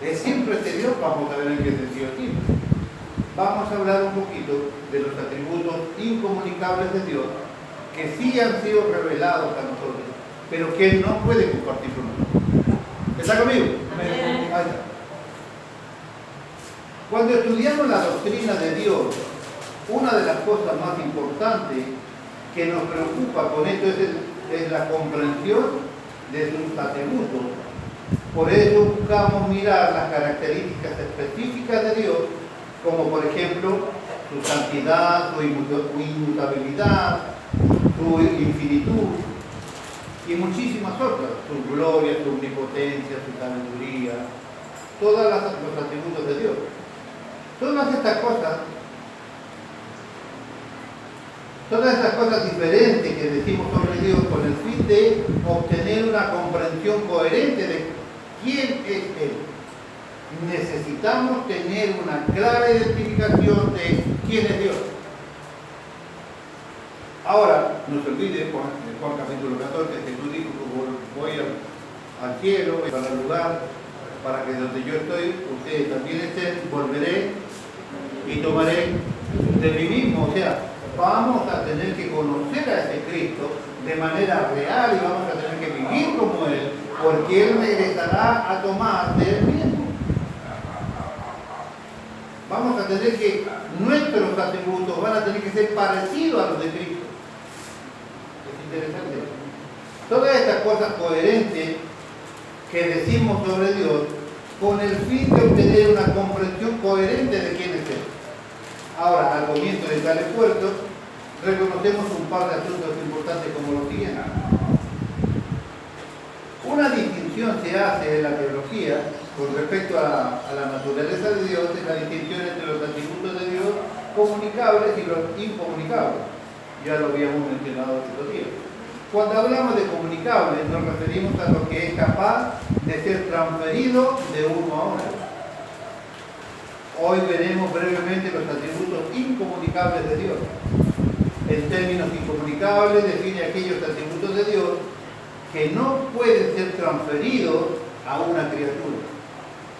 ¿Es siempre este Dios? Vamos a ver en qué sentido tiene. Vamos a hablar un poquito de los atributos incomunicables de Dios que sí han sido revelados a nosotros, pero que Él no puede compartir con nosotros. ¿Está conmigo? Ahí está. Cuando estudiamos la doctrina de Dios, una de las cosas más importantes que nos preocupa con esto es la comprensión de sus atributos. Por eso buscamos mirar las características específicas de Dios, como por ejemplo su santidad, su inmutabilidad, su infinitud y muchísimas otras, su gloria, su omnipotencia, su sabiduría, todos los atributos de Dios. Todas estas cosas diferentes que decimos sobre Dios con el fin de obtener una comprensión coherente de quién es Él. Necesitamos tener una clara identificación de quién es Dios. Ahora, no se olvide, Juan capítulo 14, Jesús dijo que voy al cielo, para el lugar, para que donde yo estoy, ustedes también estén, volveré y tomaré de mí mismo. O sea, vamos a tener que conocer a ese Cristo de manera real y vamos a tener que vivir como Él, porque Él regresará a tomar de Él mismo. Vamos a tener que, nuestros atributos van a tener que ser parecidos a los de Cristo. Es interesante. Todas estas cosas coherentes que decimos sobre Dios con el fin de obtener una comprensión coherente de quién es Él. Ahora, al comienzo de tal esfuerzo, reconocemos un par de asuntos importantes como los siguientes. Una distinción se hace en la teología con respecto a la naturaleza de Dios, es la distinción entre los atributos de Dios comunicables y los incomunicables. Ya lo habíamos mencionado estos días. Cuando hablamos de comunicables, nos referimos a lo que es capaz de ser transferido de uno a otro. Hoy veremos brevemente los atributos incomunicables de Dios. En términos incomunicables define aquellos atributos de Dios que no pueden ser transferidos a una criatura.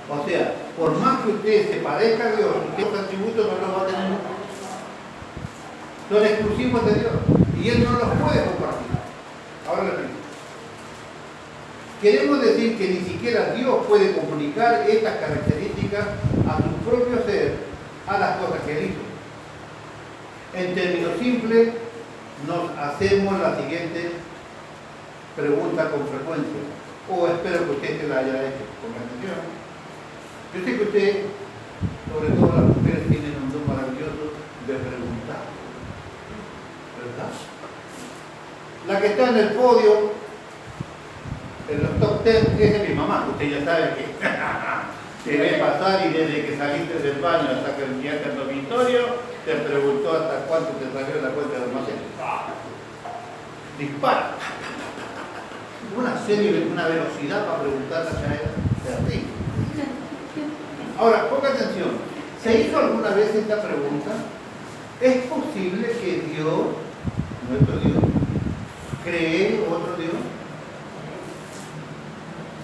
O sea, por más que usted se parezca a Dios, estos atributos no los va a tener nunca. Son exclusivos de Dios y Él no los puede compartir. Ahora le explico. Queremos decir que ni siquiera Dios puede comunicar estas características a su propio ser, a las cosas que Él hizo. En términos simples, nos hacemos la siguiente pregunta con frecuencia, o espero que usted se la haya hecho con atención. Yo sé que usted, sobre todo las mujeres, tienen un don maravilloso de preguntar, ¿verdad? La que está en el podio, en los top 10, esa es mi mamá. Usted ya sabe que te ve pasar y desde que saliste del baño hasta que llegaste al dormitorio, te preguntó hasta cuánto te salió la cuenta de almacén. Dispara. Una serie, una velocidad para preguntar hacia él. Terrible. Ahora, ponga atención. ¿Se hizo alguna vez esta pregunta? ¿Es posible que Dios, nuestro Dios, cree otro Dios?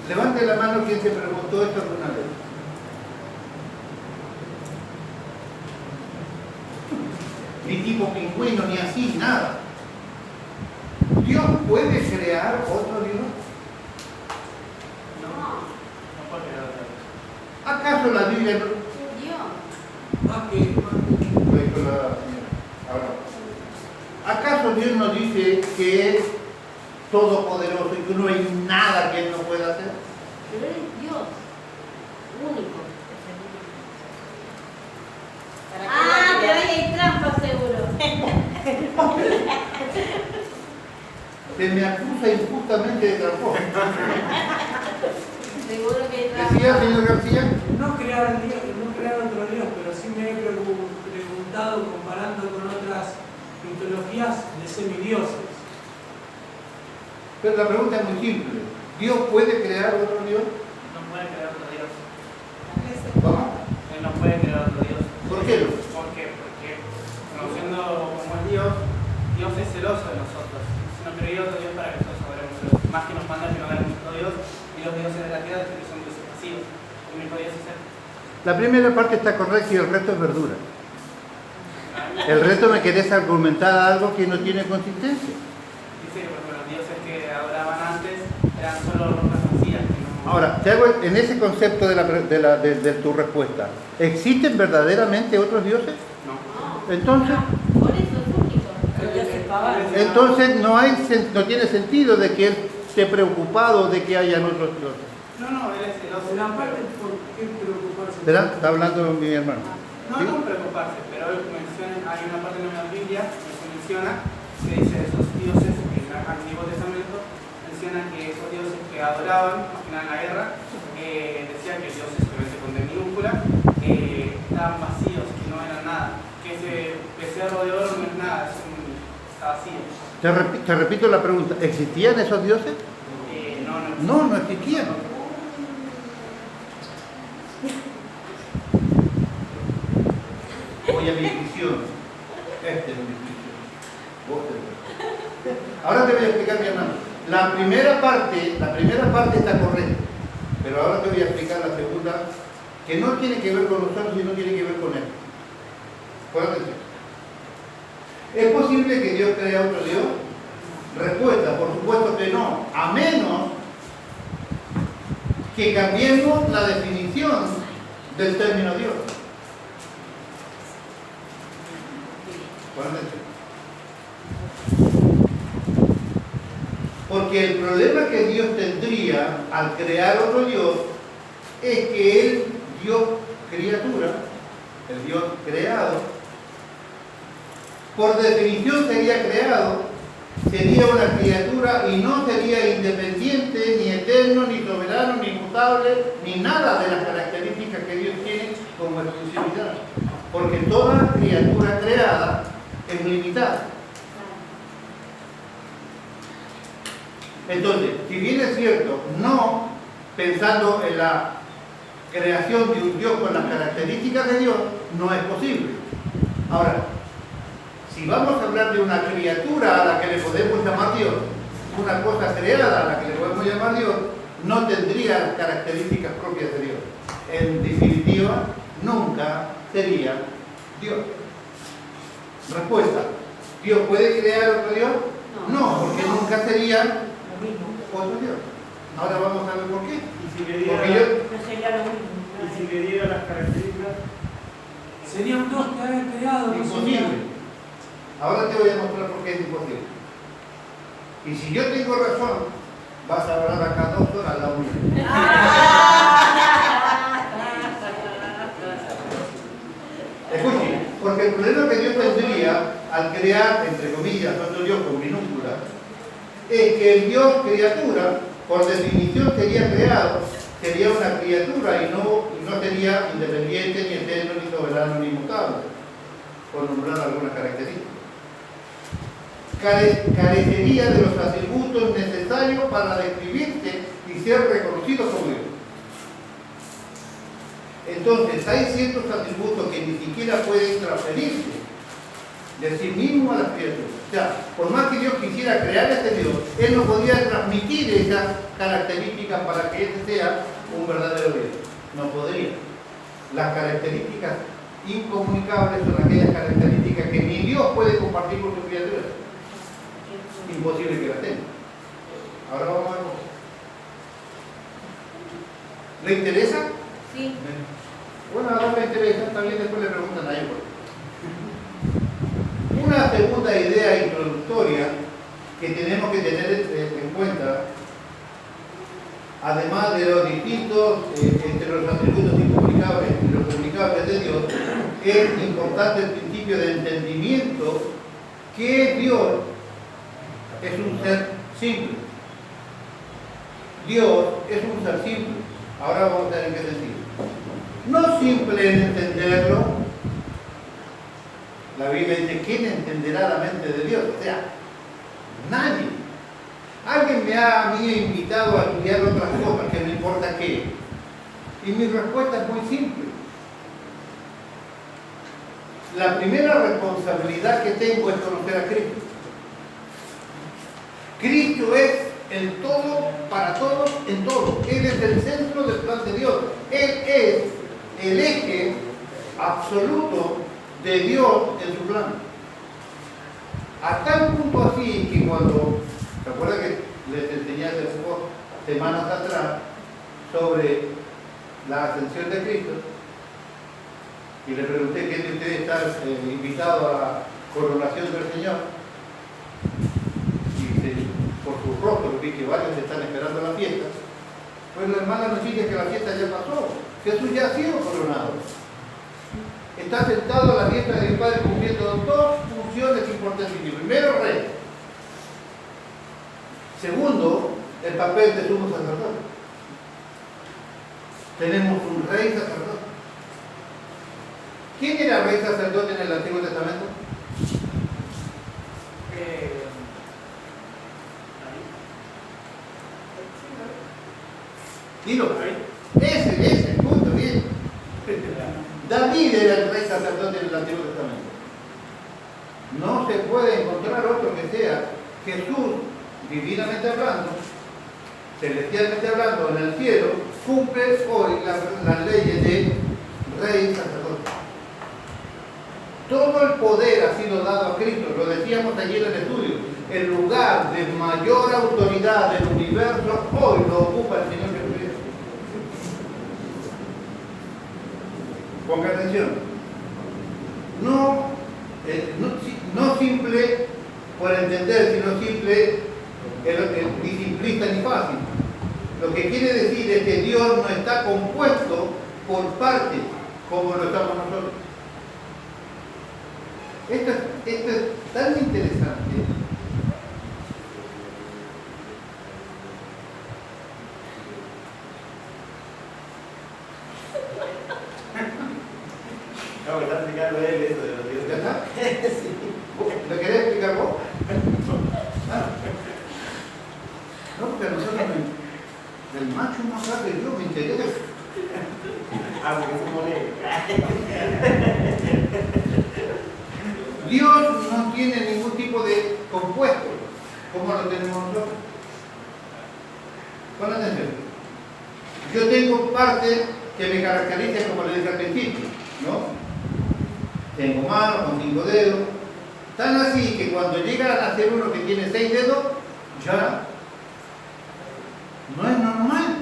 Levante la mano quien se preguntó esto alguna vez. Ni tipo pingüino, ni así, nada. ¿Dios puede crear otro Dios? No puede crear otro Dios. ¿Acaso la Biblia no? ¿Acaso Dios nos dice que es todopoderoso y que no hay nada que Él no pueda hacer? Pero Él es Dios, único. Pero ahí hay trampa seguro. Se me acusa injustamente de tramposo. Seguro que hay trampa. ¿Decía, señor García? No crear otro Dios, pero sí me he preguntado, comparando con otras mitologías de semidioses. Pero la pregunta es muy simple. ¿Dios puede crear otro Dios? No puede crear otro Dios. ¿Cómo? Él no puede crear otro Dios. ¿Por qué no? ¿Por qué? Porque, conociendo como es Dios, Dios es celoso de nosotros. Si no creó otro Dios para que nosotros adoremos a Dios. Más que nos manda que no hagamos otro Dios, y los dioses de la tierra que son dioses pasivos. único Dios es Él. La primera parte está correcta y el resto es verdura. El resto me querés argumentar algo que no tiene consistencia. Dice que por ejemplo, los dioses que adoraban antes eran solo rocas vacías. Que no... Ahora, te hago en ese concepto de tu respuesta, ¿existen verdaderamente otros dioses? No. Entonces, Por eso es único. Pero ya se pagan. entonces no tiene sentido de que él esté preocupado de que hayan otros dioses. No, él es celoso. En la parte, ¿por qué preocuparse? ¿Verdad? Está hablando mi hermano. No, ¿Sí? no preocuparse, pero él menciona, hay una parte en la Biblia que se menciona, que dice esos dioses que en el Antiguo Testamento mencionan que esos dioses que adoraban, más que nada en la guerra, decían que dioses, obviamente con D minúscula, estaban vacíos, que no eran nada, que ese becerro de oro no es nada, está vacío. Te repito la pregunta, ¿existían esos dioses? No existían. Voy a mi intuición. Esta es mi intuición. Vos te lo... Ahora te voy a explicar, mi hermano. La primera parte está correcta. Pero ahora te voy a explicar la segunda, que no tiene que ver con nosotros y no tiene que ver con él. Pon atención. ¿Es posible que Dios crea otro Dios? Respuesta, por supuesto que no. A menos que cambiemos la definición del término Dios. Pon atención. Porque el problema que Dios tendría al crear otro Dios es que Él, Dios criatura, el Dios creado, por definición sería creado, sería una criatura y no sería independiente, ni eterno, ni soberano, ni mutable, ni nada de las características que Dios tiene como exclusividad. Porque toda criatura creada es limitada. Entonces, si bien es cierto, no pensando en la creación de un Dios con las características de Dios, no es posible. Ahora, si vamos a hablar de una criatura a la que le podemos llamar Dios, una cosa creada a la que le podemos llamar Dios, no tendría las características propias de Dios. En definitiva, nunca sería Dios. Respuesta: ¿Dios puede crear otro Dios? No, porque nunca sería otro Dios. Ahora vamos a ver por qué. Y si le Porque diera, No sería lo mismo. y si le diera las características, Sería un Dios que haya creado, no sería- imposible. Ahora te voy a mostrar por qué es imposible. Y si yo tengo razón, vas a hablar acá 2 horas la una. Escuchen, porque el problema que Dios tendría al crear, entre comillas, otro Dios con minúsculas, es que el Dios criatura, por definición sería creado, sería una criatura y no sería independiente, ni eterno, ni soberano, ni mutable, por nombrar algunas características. Carecería de los atributos necesarios para describirse y ser reconocido como Dios. Entonces, hay ciertos atributos que ni siquiera pueden transferirse de sí mismo a las criaturas. O sea, por más que Dios quisiera crear este Dios, Él no podía transmitir esas características para que este sea un verdadero Dios. No podría. Las características incomunicables son aquellas características que ni Dios puede compartir con sus criaturas. Imposible que las tenga. Ahora vamos a ver. ¿Le interesa? Sí. Bueno, ahora me interesa, también después le preguntan a ellos. Una segunda idea introductoria que tenemos que tener en cuenta, además de los distintos entre los atributos incomunicables y los comunicables de Dios, es importante el principio de entendimiento que Dios es un ser simple. Dios es un ser simple. Ahora vamos a ver en qué sentido. No simple en entenderlo. La Biblia dice: ¿quién entenderá la mente de Dios? O sea, nadie. Alguien me ha a mí invitado a estudiar otras cosas, que no importa qué. Y mi respuesta es muy simple. La primera responsabilidad que tengo es conocer a Cristo. Cristo es el todo, para todos, en todo. Él es el centro del plan de Dios. Él es el eje absoluto de Dios en su plan. A tal punto así que cuando, recuerda que les enseñé hace pocas semanas atrás sobre la ascensión de Cristo, y le pregunté quién de ustedes está invitado a la coronación del Señor, y por su rostro vi que varios están esperando la fiesta. Pues la mala noticia es que la fiesta ya pasó. Jesús ya ha sido coronado. Está sentado a la diestra del Padre cumpliendo dos funciones importantísimas. Primero, rey. Segundo, el papel de sumo sacerdote. Tenemos un rey sacerdote. ¿Quién era rey sacerdote en el Antiguo Testamento? Dilo. Ese, punto, bien. David era el rey sacerdote en el Antiguo Testamento. No se puede encontrar otro que sea Jesús, divinamente hablando, celestialmente hablando, en el cielo, cumple hoy las leyes de rey sacerdote. Todo el poder ha sido dado a Cristo, lo decíamos ayer en el estudio. El lugar de mayor autoridad del universo hoy lo ocupa el Señor Jesucristo. Ponga atención. No simple por entender, sino simple ni simplista ni fácil. Lo que quiere decir es que Dios no está compuesto por partes como lo estamos nosotros. Esto es tan interesante. No, me está explicando él eso de los dioses. ¿Ya está? Sí. ¿Lo querés explicar vos? Ah. No, porque a nosotros el macho más grande yo me interesa. Ah, porque somos negros. Dios no tiene ningún tipo de compuesto como lo tenemos nosotros. Pon atención. Yo tengo partes que me caracterizan, como le dije al principio, ¿no? Tengo manos con 5 dedos. Tan así que cuando llega a nacer uno que tiene 6 dedos, ya no es normal.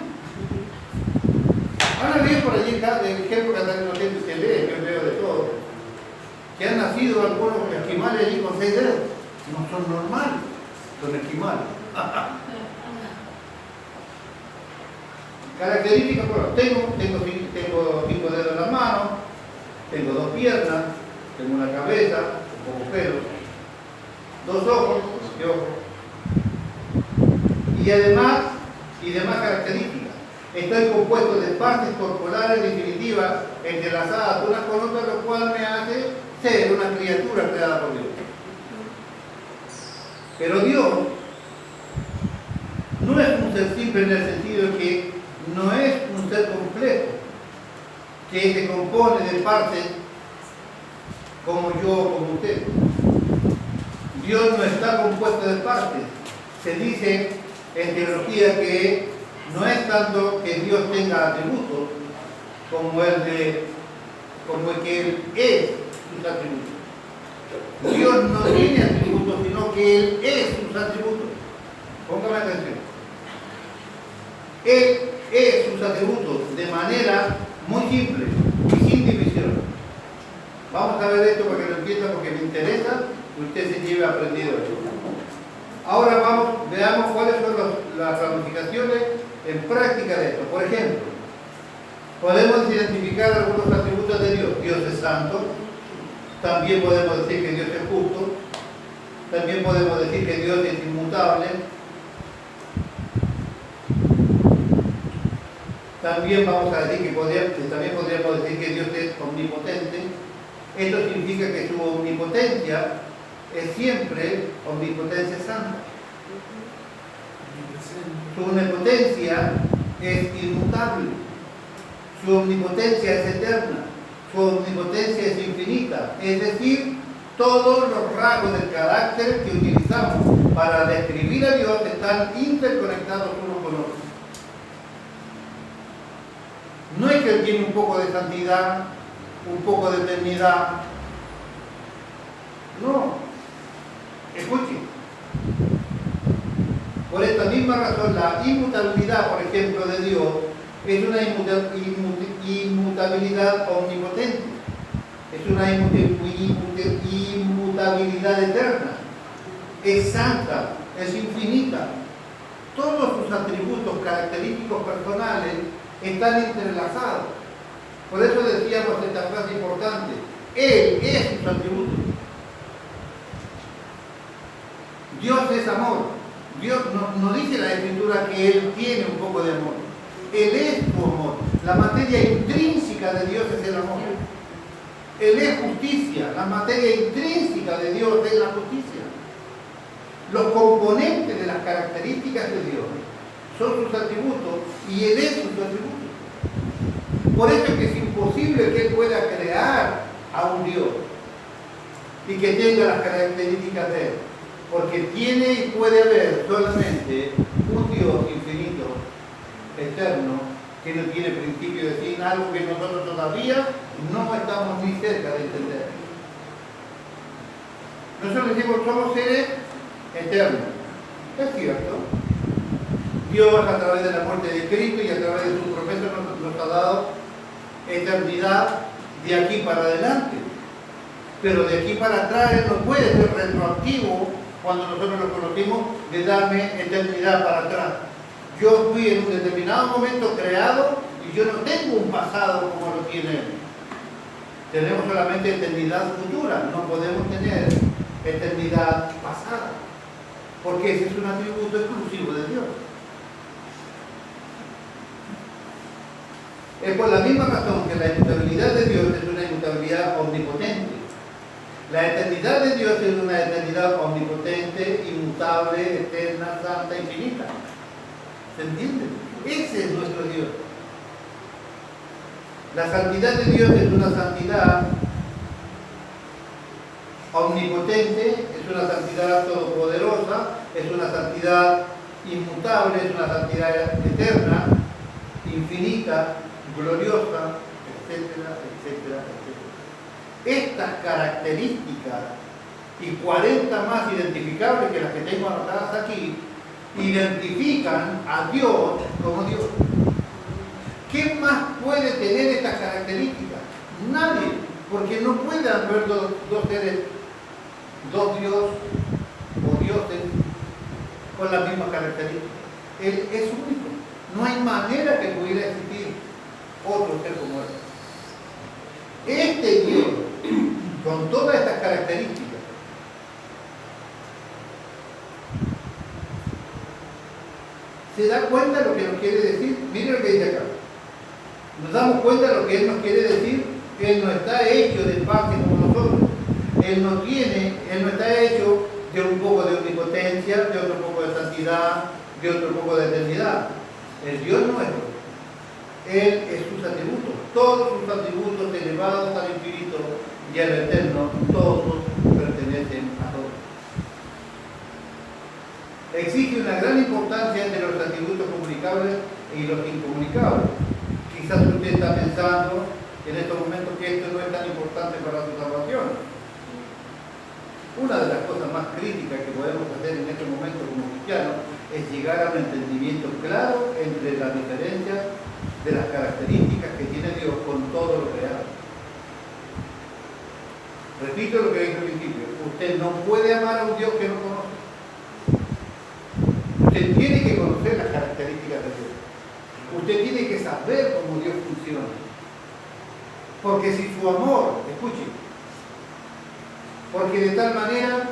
Ahora veo por allí el ejemplo que están los que lee, yo veo de todo, que han nacido algunos esquimales allí con 6 dedos. No son normales los esquimales. Características, bueno, tengo 5 dedos en las manos, tengo 2 piernas, tengo una cabeza, un poco pelo, 2 ojos, y además, demás características. Estoy compuesto de partes corporales definitivas entrelazadas unas con otras, lo cual me hace ser una criatura creada por Dios. Pero Dios no es un ser simple en el sentido de que no es un ser complejo, que se compone de partes como yo, como usted. Dios no está compuesto de partes. Se dice en teología que no es tanto que Dios tenga atributos como el que Él es sus atributos. Dios no tiene atributos, sino que Él es sus atributos. Póngame atención. Él es sus atributos de manera muy simple y sin división. Vamos a ver esto para que lo entienda, porque me interesa que usted se lleve aprendido esto. Ahora veamos cuáles son las ramificaciones en práctica de esto. Por ejemplo, podemos identificar algunos atributos de Dios. Dios es santo. También podemos decir que Dios es justo. También podemos decir que Dios es inmutable. También vamos a decir también podríamos decir que Dios es omnipotente. Esto significa que su omnipotencia es siempre omnipotencia santa. Su omnipotencia es inmutable. Su omnipotencia es eterna. Su omnipotencia es infinita. Es decir, todos los rasgos del carácter que utilizamos para describir a Dios están interconectados unos con otros. No es que Él tiene un poco de santidad, un poco de eternidad. No. Escuchen. Por esta misma razón, la inmutabilidad, por ejemplo, de Dios es una inmutabilidad omnipotente. Es una inmutabilidad eterna. Es santa, es infinita. Todos sus atributos característicos personales están entrelazados. Por eso decíamos esta frase importante: Él es sus atributos. Dios es amor. Dios no dice la Escritura que Él tiene un poco de amor. Él es tu amor. La materia intrínseca de Dios es el amor. Él es justicia. La materia intrínseca de Dios es la justicia. Los componentes de las características de Dios son sus atributos y Él es sus atributos. Por eso es que es imposible que Él pueda crear a un Dios y que tenga las características de Él. Porque tiene y puede haber solamente un Dios infinito, eterno, que no tiene principio de fin, algo que nosotros todavía no estamos ni cerca de entender. Nosotros decimos, somos seres eternos. Es cierto. Dios, a través de la muerte de Cristo y a través de sus promesas, nos ha dado eternidad de aquí para adelante. Pero de aquí para atrás Él no puede ser retroactivo cuando nosotros lo conocimos, de darme eternidad para atrás. Yo fui en un determinado momento creado y yo no tengo un pasado como lo tiene Él. Tenemos solamente eternidad futura, no podemos tener eternidad pasada, porque ese es un atributo exclusivo de Dios. Es por la misma razón que la inmutabilidad de Dios es una inmutabilidad omnipotente. La eternidad de Dios es una eternidad omnipotente, inmutable, eterna, santa, infinita. ¿Se entiende? Ese es nuestro Dios. La santidad de Dios es una santidad omnipotente, es una santidad todopoderosa, es una santidad inmutable, es una santidad eterna, infinita, gloriosa, etcétera, etcétera, etcétera. Estas características y 40 más identificables que las que tengo anotadas aquí, identifican a Dios como Dios. ¿Qué más puede tener estas características? Nadie, porque no puede haber dos seres, dos Dios o dioses con las mismas características. Él es único. No hay manera que pudiera existir otro ser como Él. Este Dios, con todas estas características, ¿se da cuenta de lo que nos quiere decir? Miren lo que dice acá. Nos damos cuenta de lo que Él nos quiere decir. Él no está hecho de parte como nosotros. Él no está hecho de un poco de omnipotencia, de otro poco de santidad, de otro poco de eternidad. El Dios nuestro, Él es sus atributos. Todos sus atributos elevados al infinito y al eterno, todos pertenecen a todos. Existe una gran importancia entre los atributos comunicables y los incomunicables. Quizás usted está pensando en estos momentos que esto no es tan importante para su salvación. Una de las cosas más críticas que podemos hacer en este momento como cristianos es llegar a un entendimiento claro entre las diferencias de las características que tiene Dios con todo lo creado. Repito lo que dije al principio: usted no puede amar a un Dios que no conoce. Usted tiene que conocer las características de Dios. Usted tiene que saber cómo Dios funciona. Porque si su amor, escuche, porque de tal manera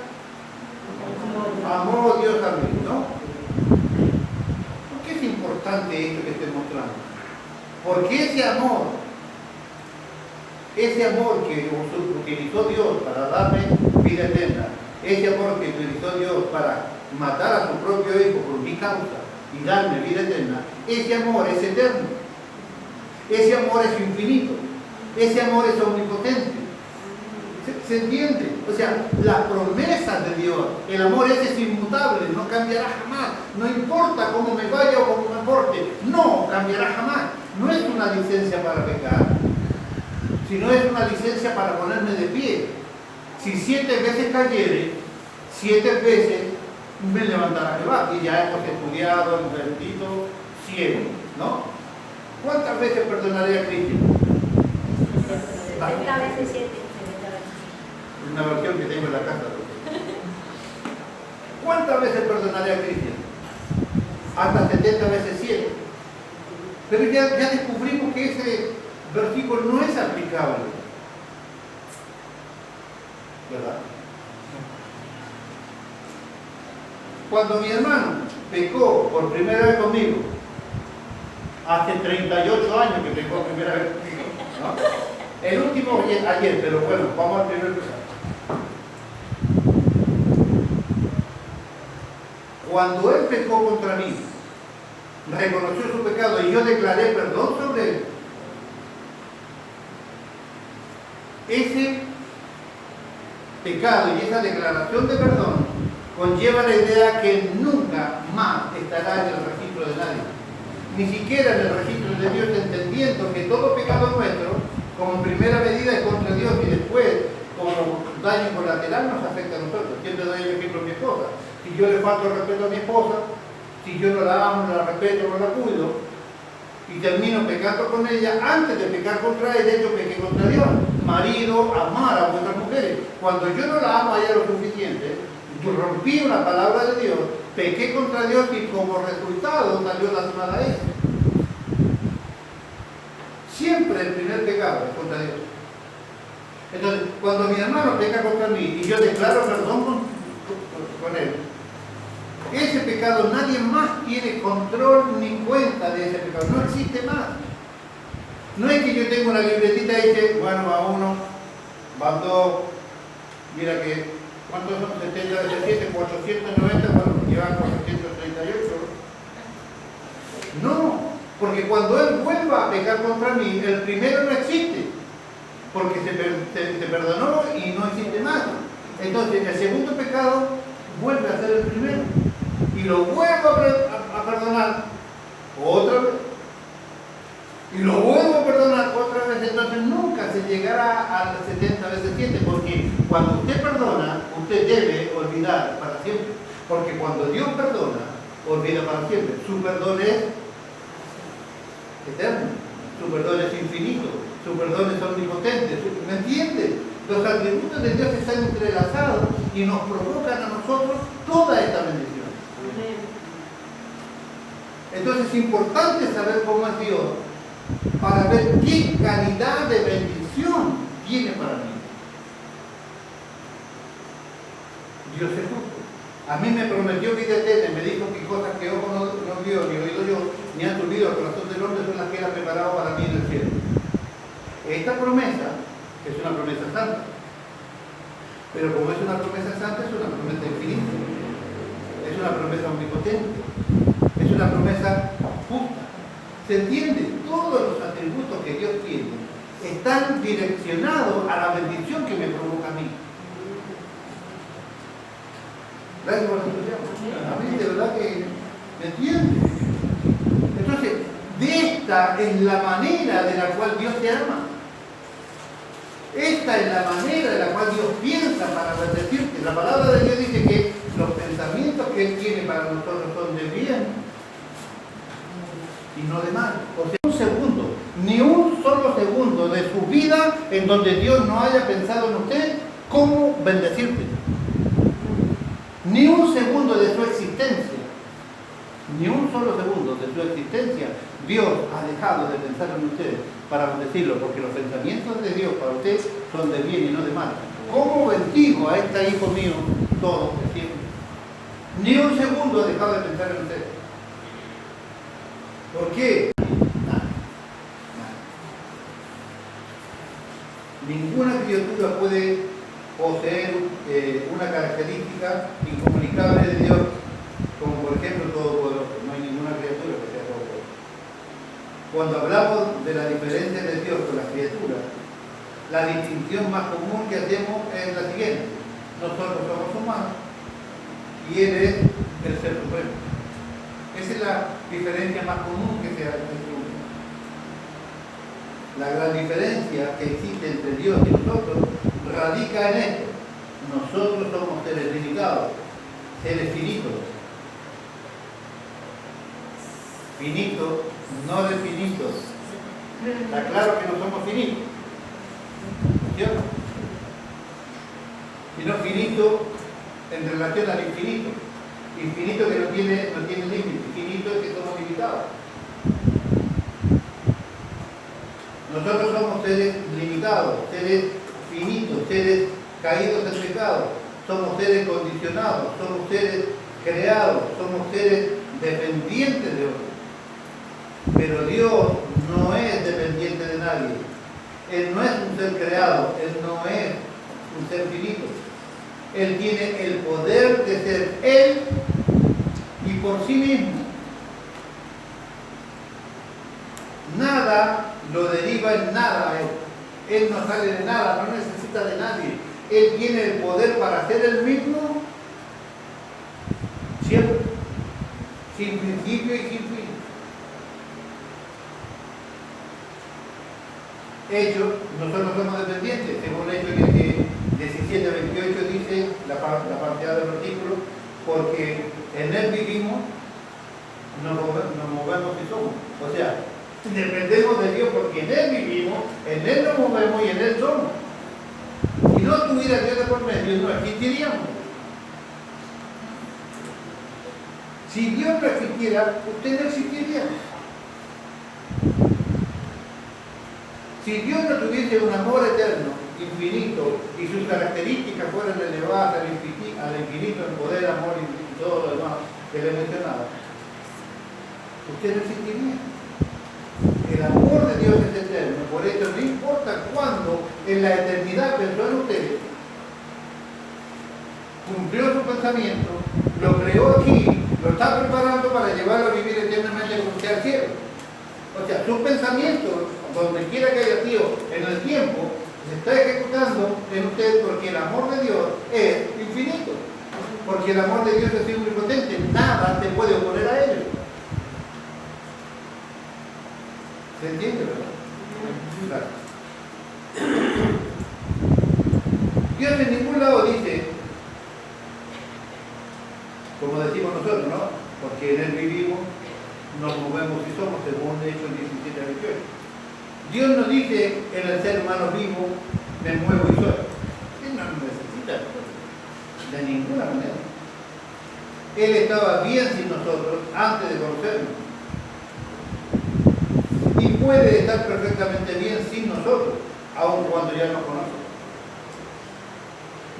amó Dios a mí, ¿no? ¿Por qué es importante esto que estoy mostrando? Porque ese amor que utilizó Dios para darme vida eterna, ese amor que utilizó Dios para matar a su propio hijo por mi causa y darme vida eterna, ese amor es eterno, ese amor es infinito, ese amor es omnipotente. ¿Se entiende? O sea, las promesas de Dios, el amor ese es inmutable, no cambiará jamás. No importa cómo me vaya o cómo me porte, no cambiará jamás. No es una licencia para pecar, sino es una licencia para ponerme de pie. Si 7 veces cayere, 7 veces me levantará Jehová. Y ya hemos estudiado el bendito cielo, ¿no? ¿Cuántas veces perdonaré a Cristian? 70 veces 7. Una versión que tengo en la casa. ¿Cuántas veces perdonaré a Cristian? Hasta 70 veces 7. Pero ya descubrimos que ese versículo no es aplicable, ¿verdad? Cuando mi hermano pecó por primera vez conmigo, hace 38 años que pecó primera vez conmigo, ¿no? El último ayer, pero bueno, vamos al primer pecado. Cuando él pecó contra mí, reconoció su pecado y yo declaré perdón sobre él, ese pecado y esa declaración de perdón conlleva la idea que nunca más estará en el registro de nadie, ni siquiera en el registro de Dios, entendiendo que todo pecado nuestro, como primera medida es contra Dios y después como daño colateral nos afecta a nosotros. Siempre doy el ejemplo a mi esposa. Si yo le falto el respeto a mi esposa, si yo no la amo, no la respeto, no la cuido, y termino pecando con ella, antes de pecar contra ella, yo pequé contra Dios. Marido, amar a vuestras mujeres. Cuando yo no la amo a ella lo suficiente, yo rompí una palabra de Dios, pequé contra Dios y como resultado salió lastimada a ella. Siempre el primer pecado es contra Dios. Entonces, cuando mi hermano peca contra mí y yo declaro perdón con él, ese pecado nadie más tiene control ni cuenta de ese pecado, no existe más. No es que yo tenga una libretita y dice, bueno, va uno, van dos, mira que, ¿cuántos son? 70 veces 7, 890, bueno, llevan 438. No, porque cuando él vuelva a pecar contra mí, el primero no existe, porque se perdonó y no existe más. Entonces, el segundo pecado vuelve a ser el primero. Y lo vuelvo a perdonar otra vez. Y lo vuelvo a perdonar otra vez. Entonces nunca se llegará a las 70 veces 7. Porque cuando usted perdona, usted debe olvidar para siempre. Porque cuando Dios perdona, olvida para siempre. Su perdón es eterno. Su perdón es infinito. Su perdón es omnipotente. ¿Me entiende? Los atributos de Dios están entrelazados y nos provocan a nosotros toda esta bendición. Entonces es importante saber cómo es Dios para ver qué calidad de bendición tiene para mí. Dios es justo. A mí me prometió vida eterna, me dijo que cosas que ojo no vio, ni oído yo, ni han subido al corazón del hombre son las que Él ha preparado para mí en el cielo. Esta promesa es una promesa santa. Pero como es una promesa santa, es una promesa infinita. Es una promesa omnipotente. Es una promesa justa. ¿Se entiende? Todos los atributos que Dios tiene están direccionados a la bendición que me provoca a mí. Gracias por su entusiasmo. A mí de verdad que me entiende. Entonces, de esta es la manera de la cual Dios te ama. Esta es la manera de la cual Dios piensa para bendecirte. La palabra de Dios dice que los pensamientos que Él tiene para nosotros son de bien y no de mal. O sea, un segundo, ni un solo segundo de su vida en donde Dios no haya pensado en usted cómo bendecirte. Ni un segundo de su existencia, ni un solo segundo de su existencia, Dios ha dejado de pensar en usted para bendecirlo, porque los pensamientos de Dios para usted son de bien y no de mal. ¿Cómo bendigo a este hijo mío todo el tiempo? Ni un segundo ha dejado de pensar en usted. ¿Por qué? Nada. Ninguna criatura puede poseer una característica incomunicable de Dios, como por ejemplo todopoderoso. No hay ninguna criatura que sea todopoderosa. Cuando hablamos de la diferencia de Dios con las criaturas, La distinción más común que hacemos es la siguiente. Nosotros somos humanos y Él es el Ser Supremo. Esa es la diferencia más común que se hace entre uno. La gran diferencia que existe entre Dios y nosotros radica en esto. Nosotros somos seres limitados, seres finitos. Finitos, no de finitos. Está claro que no somos finitos, ¿cierto? Sino finito en relación al infinito. Infinito que no tiene límite, finito es que somos limitados. Nosotros somos seres limitados, seres finitos, seres caídos en pecado, somos seres condicionados, somos seres creados, somos seres dependientes de otros. Pero Dios no es dependiente de nadie. Él no es un ser creado, Él no es un ser finito. Él tiene el poder de ser Él y por sí mismo. Nada lo deriva en nada a Él. Él no sale de nada, no necesita de nadie. Él tiene el poder para ser Él mismo siempre, sin principio y sin fin. Hechos, nosotros somos dependientes, según Hechos 17:28 dice la parte A del artículo, porque en Él vivimos, nos movemos y somos. O sea, dependemos de Dios porque en Él vivimos, en Él nos movemos y en Él somos. Si no tuviera Dios de por medio, no existiríamos. Si Dios no existiera, usted no existiría. Si Dios no tuviese un amor eterno, infinito, y sus características fueran elevadas al infinito en poder, amor y todo lo demás que le he mencionado, usted no existiría. El amor de Dios es eterno, por eso no importa cuándo en la eternidad pensó en usted, cumplió su pensamiento, lo creó aquí, lo está preparando para llevarlo a vivir eternamente con usted al cielo. O sea, su pensamiento, donde quiera que haya sido en el tiempo, se está ejecutando en usted porque el amor de Dios es infinito. Porque el amor de Dios es omnipotente, nada te puede oponer a él. ¿Se entiende, verdad? Claro. Dios en ningún lado dice, como decimos nosotros, ¿no? Porque en Él vivimos, nos movemos y somos, según Hechos 17:28. Dios no dice en el ser humano vivo, me muevo y soy. Él no necesita de ninguna manera. Él estaba bien sin nosotros antes de conocernos. Y puede estar perfectamente bien sin nosotros, aun cuando ya nos conoce.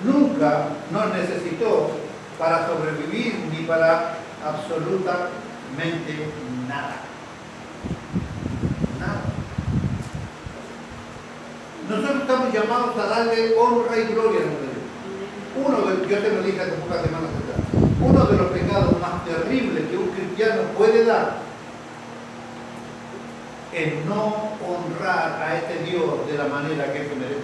Nunca nos necesitó para sobrevivir ni para absolutamente nada. Nada. Nosotros estamos llamados a darle honra y gloria a nuestro Dios. Yo te lo dije hace pocas semanas atrás, uno de los pecados más terribles que un cristiano puede dar es no honrar a este Dios de la manera que se merece.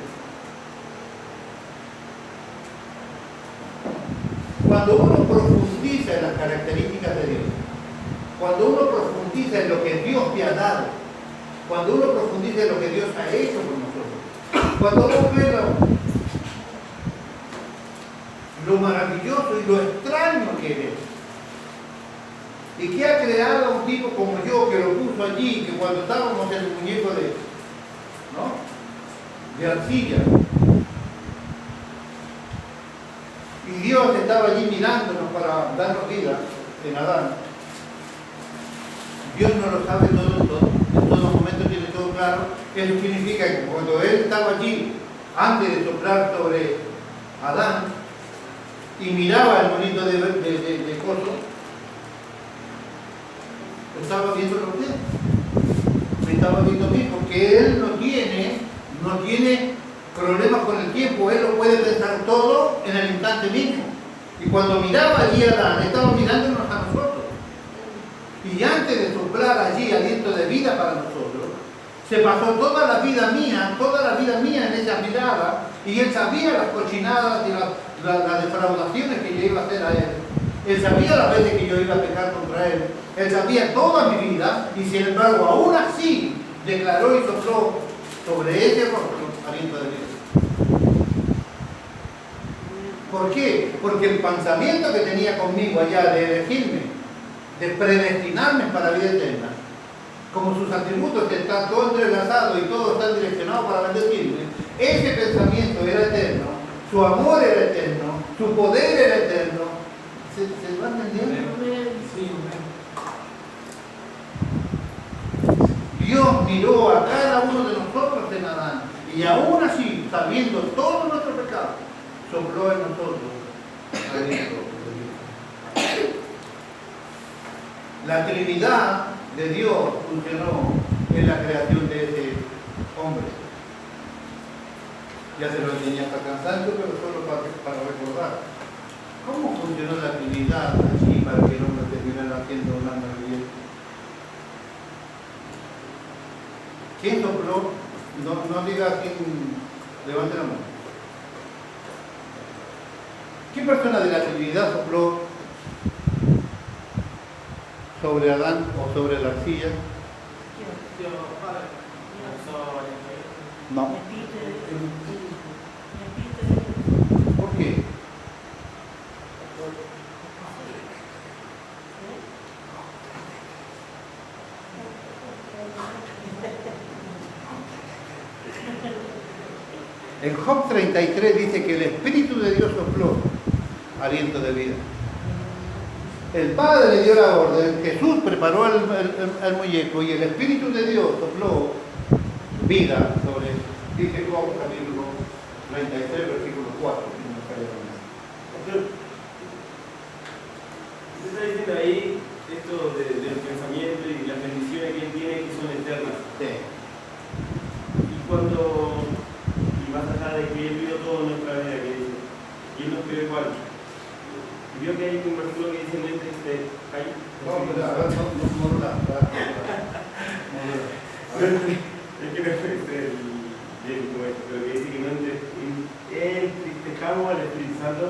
Cuando uno profundiza en las características de Dios, cuando uno profundiza en lo que Dios te ha dado, cuando uno profundiza en lo que Dios ha hecho con nosotros, cuando uno ve lo maravilloso y lo extraño que eres, y que ha creado a un tipo como yo que lo puso allí, que cuando estábamos en el muñeco de arcilla, y Dios estaba allí mirándonos para darnos vida en Adán. Dios no lo sabe todo, en todo momento tiene todo claro. Eso significa que cuando Él estaba allí, antes de soplar sobre Adán, y miraba el monito de coso, estaba viendo lo que me estaba viendo a mí, porque Él no tiene problemas con el tiempo, Él lo puede pensar todo en el instante mismo. Y cuando miraba allí a Adán, estaba mirándonos a nosotros. Y antes de soplar allí aliento de vida para nosotros, Se pasó toda la vida mía en esa mirada, y él sabía las cochinadas y las defraudaciones que yo iba a hacer a él. Él sabía las veces que yo iba a pecar contra él. Él sabía toda mi vida, y sin embargo, aún así, declaró y sopló sobre ese rostro aliento de vida. ¿Por qué? Porque el pensamiento que tenía conmigo allá de elegirme, de predestinarme para la vida eterna, como sus atributos están todo entrelazados y todo está direccionado para bendecirme, ese pensamiento era eterno, su amor era eterno, su poder era eterno. ¿Se va entendiendo? Sí, Dios miró a cada uno de nosotros en Adán, y aún así, sabiendo todo nuestro pecado, sopló en nosotros aliento de vida. La Trinidad de Dios funcionó en la creación de ese hombre. Ya se lo enseñé hasta cansancio, pero solo para recordar. ¿Cómo funcionó la Trinidad así para que el hombre terminara haciendo un alma viviente? ¿Quién sopló? No diga quién. Levante la mano. ¿Qué persona de la Trinidad sopló sobre Adán o sobre la arcilla? Dios Padre. No. ¿Por qué? En Job 33 dice que el Espíritu de Dios sopló aliento de vida. El Padre le dio la orden, Jesús preparó el muñeco y el Espíritu de Dios sopló vida sobre él. Dice Job capítulo 33, versículo 4. Usted está diciendo ahí esto del pensamiento y las bendiciones que él tiene que son eternas. Sí. Y cuando, y más allá de que él vio todo en nuestra vida, que dice, y él nos creó igual. Vio que hay un versículo que dice ahí. Vamos a ver, Es que me parece pero que dice que no entristezcamos al Espíritu Santo.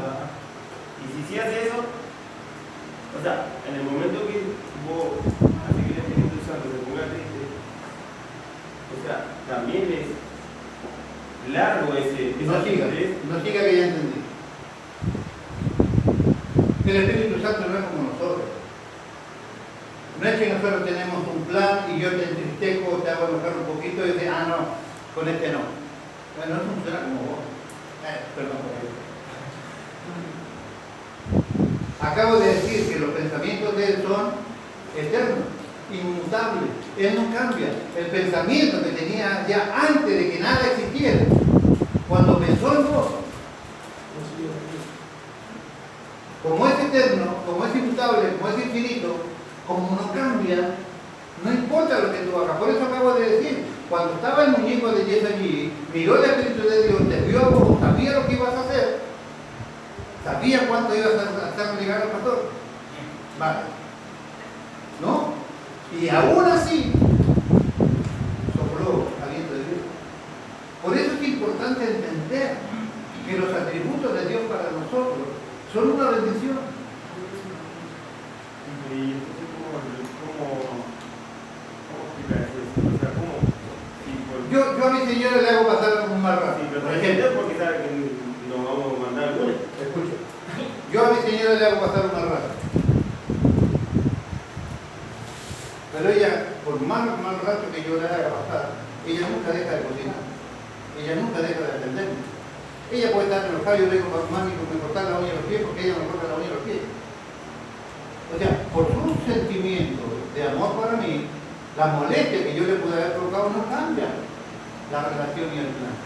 Y si hace eso, o sea, en el momento que vos haces que el Espíritu Santo se ponga triste, o sea, también es largo ese tristeza. no siga que ya entendí. El Espíritu Santo no es como nosotros. No es que nosotros tenemos un plan y yo te entristezco, te hago enojar un poquito y dices, no, con este no. Bueno, no funciona como vos. Perdón por eso. Acabo de decir que los pensamientos de Él son eternos, inmutables. Él no cambia. El pensamiento que tenía ya antes de que nada existiera, cuando pensó en vos, como es eterno, como es inmutable, como es infinito, como no cambia, no importa lo que tú hagas. Por eso acabo de decir, cuando estaba el muñeco de Jess allí, miró el Espíritu de Dios, te vio a vos, sabía lo que ibas a hacer, sabía cuánto ibas a hacer llegar al pastor. Vale. ¿No? Y aún así, sopló aliento de Dios. Por eso es importante entender que los atributos de Dios para nosotros son una bendición. Y entonces, ¿cómo explicar eso? O sea, ¿cómo? Yo a mi señora le hago pasar un mal rato. Sí, pero Por ejemplo, porque sabe que nos vamos a mandar algunos. escucha. Yo a mi señora le hago pasar un mal rato. Pero ella, por mal rato que yo le haga pasar, ella nunca deja de cocinar. Ella nunca deja de atenderme. Ella puede estar enojada, yo le digo, mami, me cortar la uña de los pies porque ella me corta la uña de los pies. O sea, por sus sentimientos de amor para mí, la molestia que yo le pude haber provocado no cambia la relación y el plan.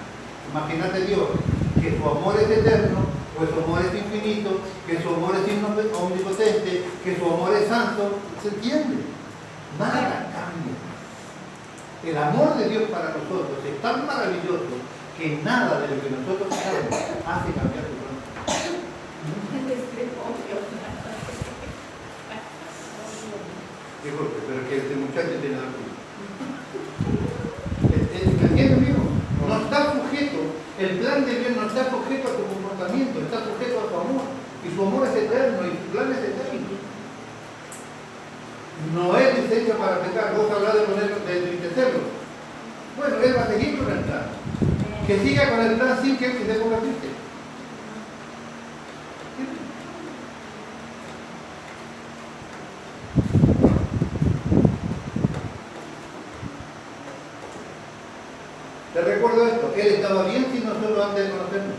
Imagínate Dios, que su amor es eterno, pues su amor es infinito, que su amor es omnipotente, que su amor es santo. ¿Se entiende? Nada cambia. El amor de Dios para nosotros es tan maravilloso que nada de lo que nosotros hagamos hace cambiar su plan. Disculpe, pero que este muchacho tiene la culpa. El plan de Dios no está sujeto a tu comportamiento, está sujeto a tu amor. Y su amor es eterno y su plan es eterno. No es licencia para pecar, vos hablás de ponerlo, de entristecerlo. Bueno, él va a seguir con el plan. Que siga con el plan sin que él se ponga triste. Te recuerdo esto, él estaba bien sin nosotros antes de conocernos.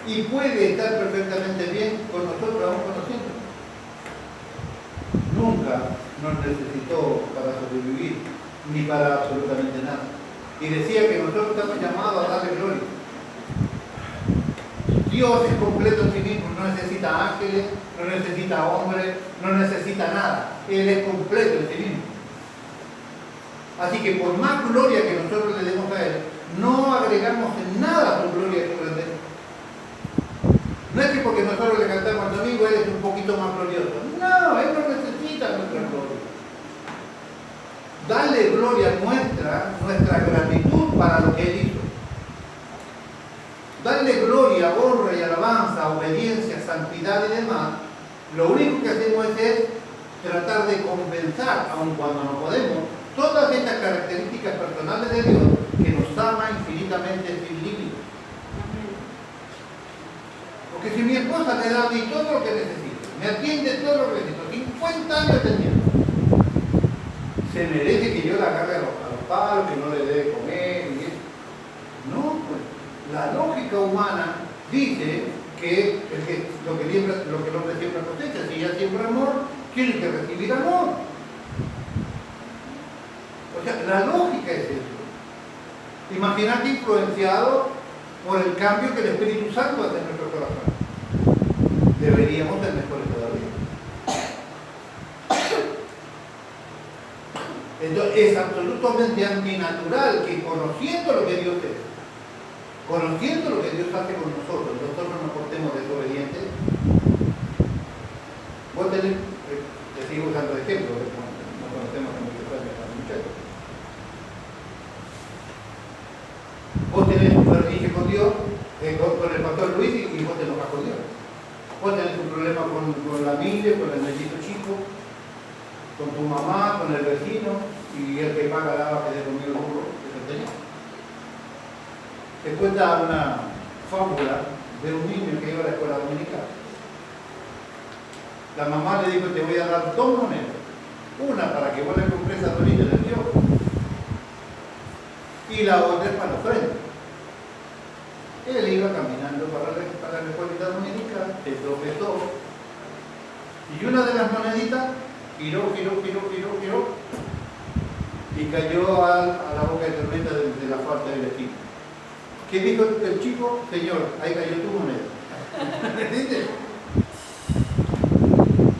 Y puede estar perfectamente bien con nosotros aún conociéndonos. Nunca nos necesitó para sobrevivir, ni para absolutamente nada. Y decía que nosotros estamos llamados a darle gloria. Dios es completo en sí mismo, no necesita ángeles, no necesita hombres, no necesita nada. Él es completo en sí mismo. Así que por más gloria que nosotros le demos a Él, no agregamos en nada a su gloria que le demos. No es que porque nosotros le cantamos al domingo, Él es un poquito más glorioso. No, Él no necesita nuestra gloria. Dale gloria nuestra gratitud para lo que Él hizo. Darle gloria, honra y alabanza, obediencia, santidad y demás, lo único que hacemos es tratar de compensar, aun cuando no podemos, todas estas características personales de Dios que nos ama infinitamente sin límites. Porque si mi esposa me da a mí todo lo que necesito, me atiende todo lo que necesito, 50 años teniendo, se merece que yo la agarre a los palos, que no le dé de comer y eso. No, pues la lógica humana dice que lo que el hombre siembra cosecha. Si ella siembra amor, tiene que recibir amor. O sea, la lógica es eso. Imagínate influenciado por el cambio que el Espíritu Santo hace en nuestro corazón. Deberíamos ser mejores todavía. Entonces es absolutamente antinatural que conociendo lo que Dios es, conociendo lo que Dios hace con nosotros nos portemos desobedientes. Vos tenés, te sigo usando de ejemplo, no conocemos a muchos años a los muchachos. Vos tenés un berrinche con Dios, con el pastor Luis, y vos te enojas con Dios. Vos tenés un problema con la Mille, con el mellito chico, con tu mamá, con el vecino, y el que paga el agua que dé conmigo el burro, que se tenía. Te cuenta una fábula de un niño que iba a la escuela dominical. La mamá le dijo: te voy a dar 2 monedas, una para que vos le compres a Dorita del Dios y la otra es para la ofrenda. Él iba caminando para la escuelita dominical, se tropezó y una de las moneditas giró y cayó a la boca de tormenta de la falta del equipo. ¿Qué dijo el chico? Señor, ahí cayó tu moneda. ¿Entiendes?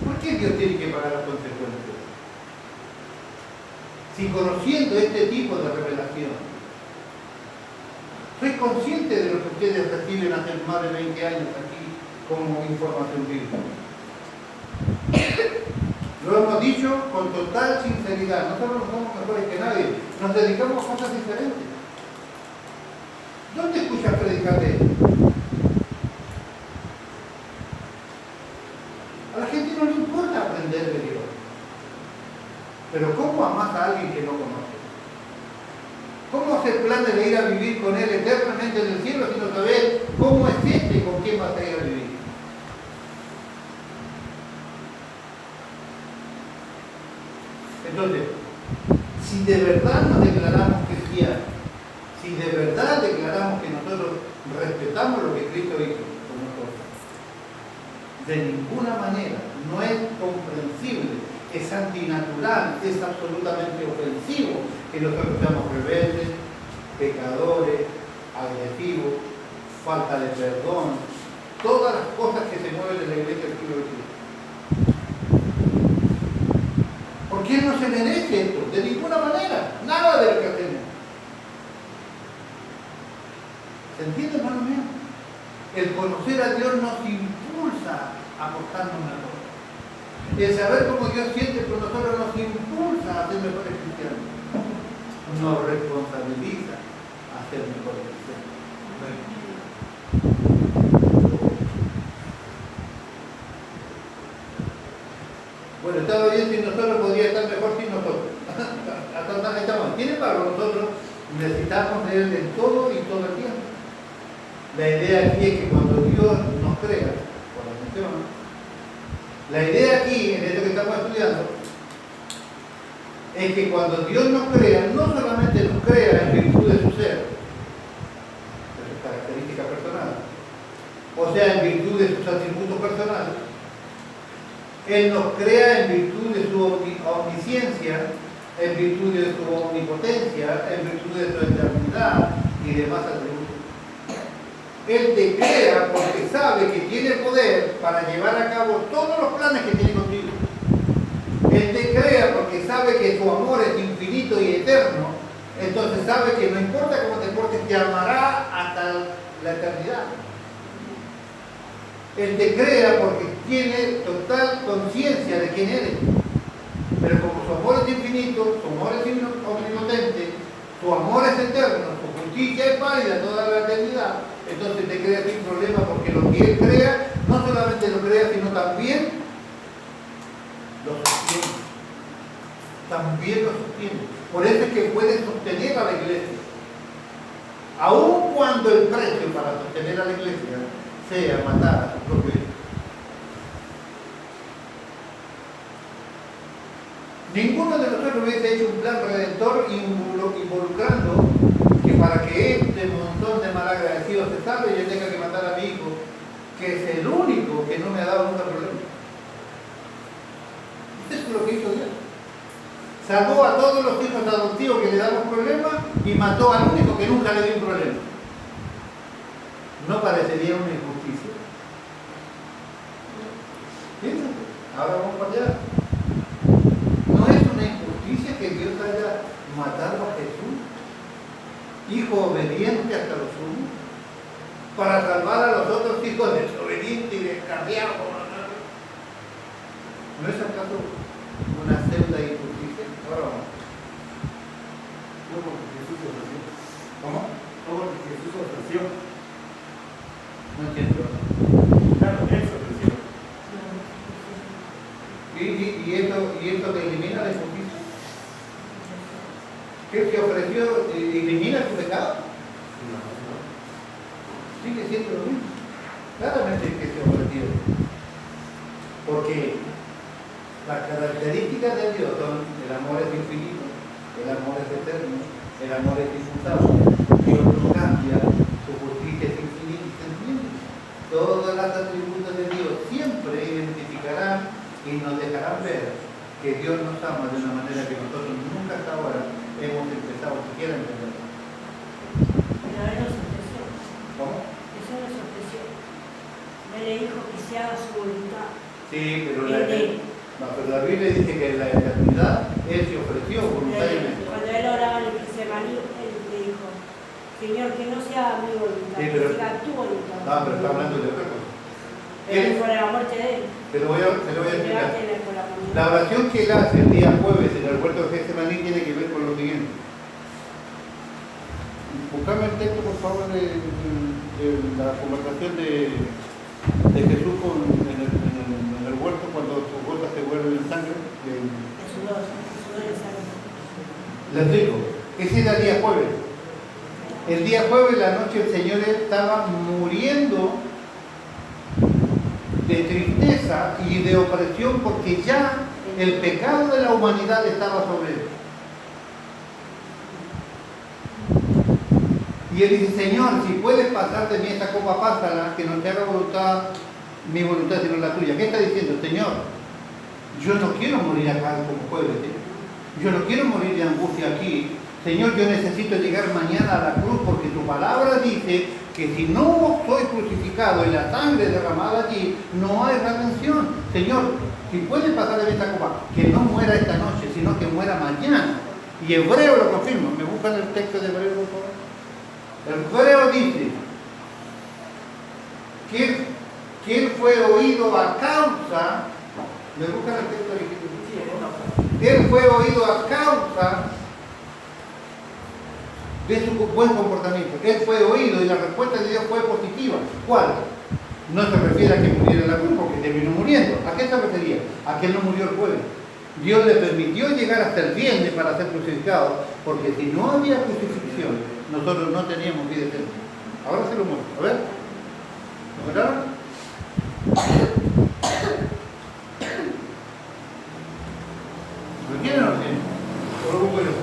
¿Por qué Dios tiene que pagar las consecuencias? Si conociendo este tipo de revelación, soy consciente de lo que ustedes reciben hace más de 20 años aquí como información bíblica. Lo hemos dicho con total sinceridad. Nosotros no somos mejores que nadie. Nos dedicamos a cosas diferentes. ¿Dónde escuchas predicar de esto? A la gente no le importa aprender de Dios. Pero ¿cómo amás a alguien que no conoce? ¿Cómo hacer planes de ir a vivir con Él eternamente en el cielo si no sabes cómo es este y con quién vas a ir a vivir? Entonces, si de verdad nos declaramos cristianos, si de verdad declaramos que nosotros respetamos lo que Cristo hizo con nosotros, de ninguna manera, no es comprensible, es antinatural, es absolutamente ofensivo que nosotros seamos rebeldes, pecadores, agresivos, falta de perdón, todas las cosas que se mueven en la iglesia del siglo XXI. Porque Él no se merece esto, de ninguna manera, nada de lo que hacemos. ¿Se entiende, hermano mío? El conocer a Dios nos impulsa a aportarnos mejor. El saber cómo Dios siente con nosotros nos impulsa a ser mejores cristianos. Nos responsabiliza a ser mejores cristianos. Necesitamos de Él en todo y todo el tiempo. La idea aquí es que cuando Dios nos crea, por la mención, la idea aquí, en esto que estamos estudiando, es que cuando Dios nos crea, no solamente nos crea en virtud de su ser, de sus características personales, o sea, en virtud de sus atributos personales, Él nos crea en virtud de su omnisciencia, en virtud de su omnipotencia, en virtud de su eternidad y demás atributos. Él te crea porque sabe que tiene poder para llevar a cabo todos los planes que tiene contigo. Él te crea porque sabe que su amor es infinito y eterno, entonces sabe que no importa cómo te portes, te amará hasta la eternidad. Él te crea porque tiene total conciencia de quién eres. Pero como su amor es infinito, su amor es omnipotente, su amor es eterno, su justicia es válida toda la eternidad, entonces te crea sin problema porque lo que Él crea, no solamente lo crea, sino también lo sostiene. También lo sostiene. Por eso es que puede sostener a la iglesia. Aun cuando el precio para sostener a la iglesia sea matar a su propio hijo. Ninguno de nosotros hubiese hecho un plan redentor involucrando que para que este montón de malagradecidos se salve yo tenga que matar a mi hijo, que es el único que no me ha dado nunca problema. Eso es lo que hizo Dios. Salvó a todos los hijos adoptivos que le daban problemas y mató al único que nunca le dio un problema. ¿No parecería una injusticia? Fíjense, ahora vamos para allá. ¿No es una injusticia que Dios haya matado a Jesús, hijo obediente hasta lo sumo, para salvar a los otros hijos desobedientes y descarriados? ¿No es acaso una pseudo injusticia? Ahora vamos. ¿Cómo que Jesús ofreció? ¿Cómo? ¿Cómo que Jesús ofreció? No entiendo. Claro, Él se ofreció. ¿Y esto que elimina la injusticia? ¿Qué se ofreció elimina tu pecado? Sigue siendo lo mismo. Claramente que se ofreció. Porque las características de Dios son: el amor es infinito, el amor es eterno, el amor es inmutable, Dios no cambia, su justicia es infinita y sensible. Todos los atributos de Dios siempre identificarán y nos dejarán ver que Dios nos ama de una manera que nosotros nunca hasta ahora hemos empezado siquiera a entender. Pero Él nos ofreció. ¿Cómo? Eso nos ofreció. Él le dijo que se haga su voluntad. Sí, pero Él la Biblia dice que en la eternidad Él se ofreció voluntariamente. Cuando Él oraba en el Getsemaní, Él le dijo: Señor, que no sea mi voluntad, Sí, que sea tu voluntad. No, pero está hablando de otra cosa. Pero por la muerte de Él. Te lo voy a explicar. Por la muerte. La oración que Él hace el día jueves en el huerto de Getsemaní tiene que ver con lo siguiente. Buscame el texto, por favor, de la conversación de Jesús en el huerto cuando sus gotas se vuelven en sangre. Su sudor de sangre. Les digo, ese era el día jueves. El día jueves, la noche, el Señor estaba muriendo de tristeza y de opresión porque ya el pecado de la humanidad estaba sobre él. Y él dice: Señor, si puedes pasar de mí esta copa, pásala, que no te haga mi voluntad sino la tuya. ¿Qué está diciendo? Señor, yo no quiero morir acá como jueves, yo no quiero morir de angustia aquí. Señor, yo necesito llegar mañana a la cruz porque tu palabra dice que si no soy crucificado y la sangre derramada allí, no hay redención. Señor, si puedes pasar de esta copa, que no muera esta noche, sino que muera mañana. Y Hebreo lo confirma. ¿Me buscan el texto de Hebreo, por favor? El Hebreo dice que él fue oído a causa. ¿Me buscan el texto original? Él fue oído a causa de su buen comportamiento. Él fue oído y la respuesta de Dios fue positiva. ¿Cuál? No se refiere a que muriera en la cruz porque terminó muriendo. ¿A qué se refería? A que él no murió el jueves. Dios le permitió llegar hasta el viernes para ser crucificado, porque si no había crucifixión, nosotros no teníamos vida eterna. Ahora se lo muestro. A ver. ¿Lo encontraron? ¿Lo tienen o no tienen? ¿O lo busco yo?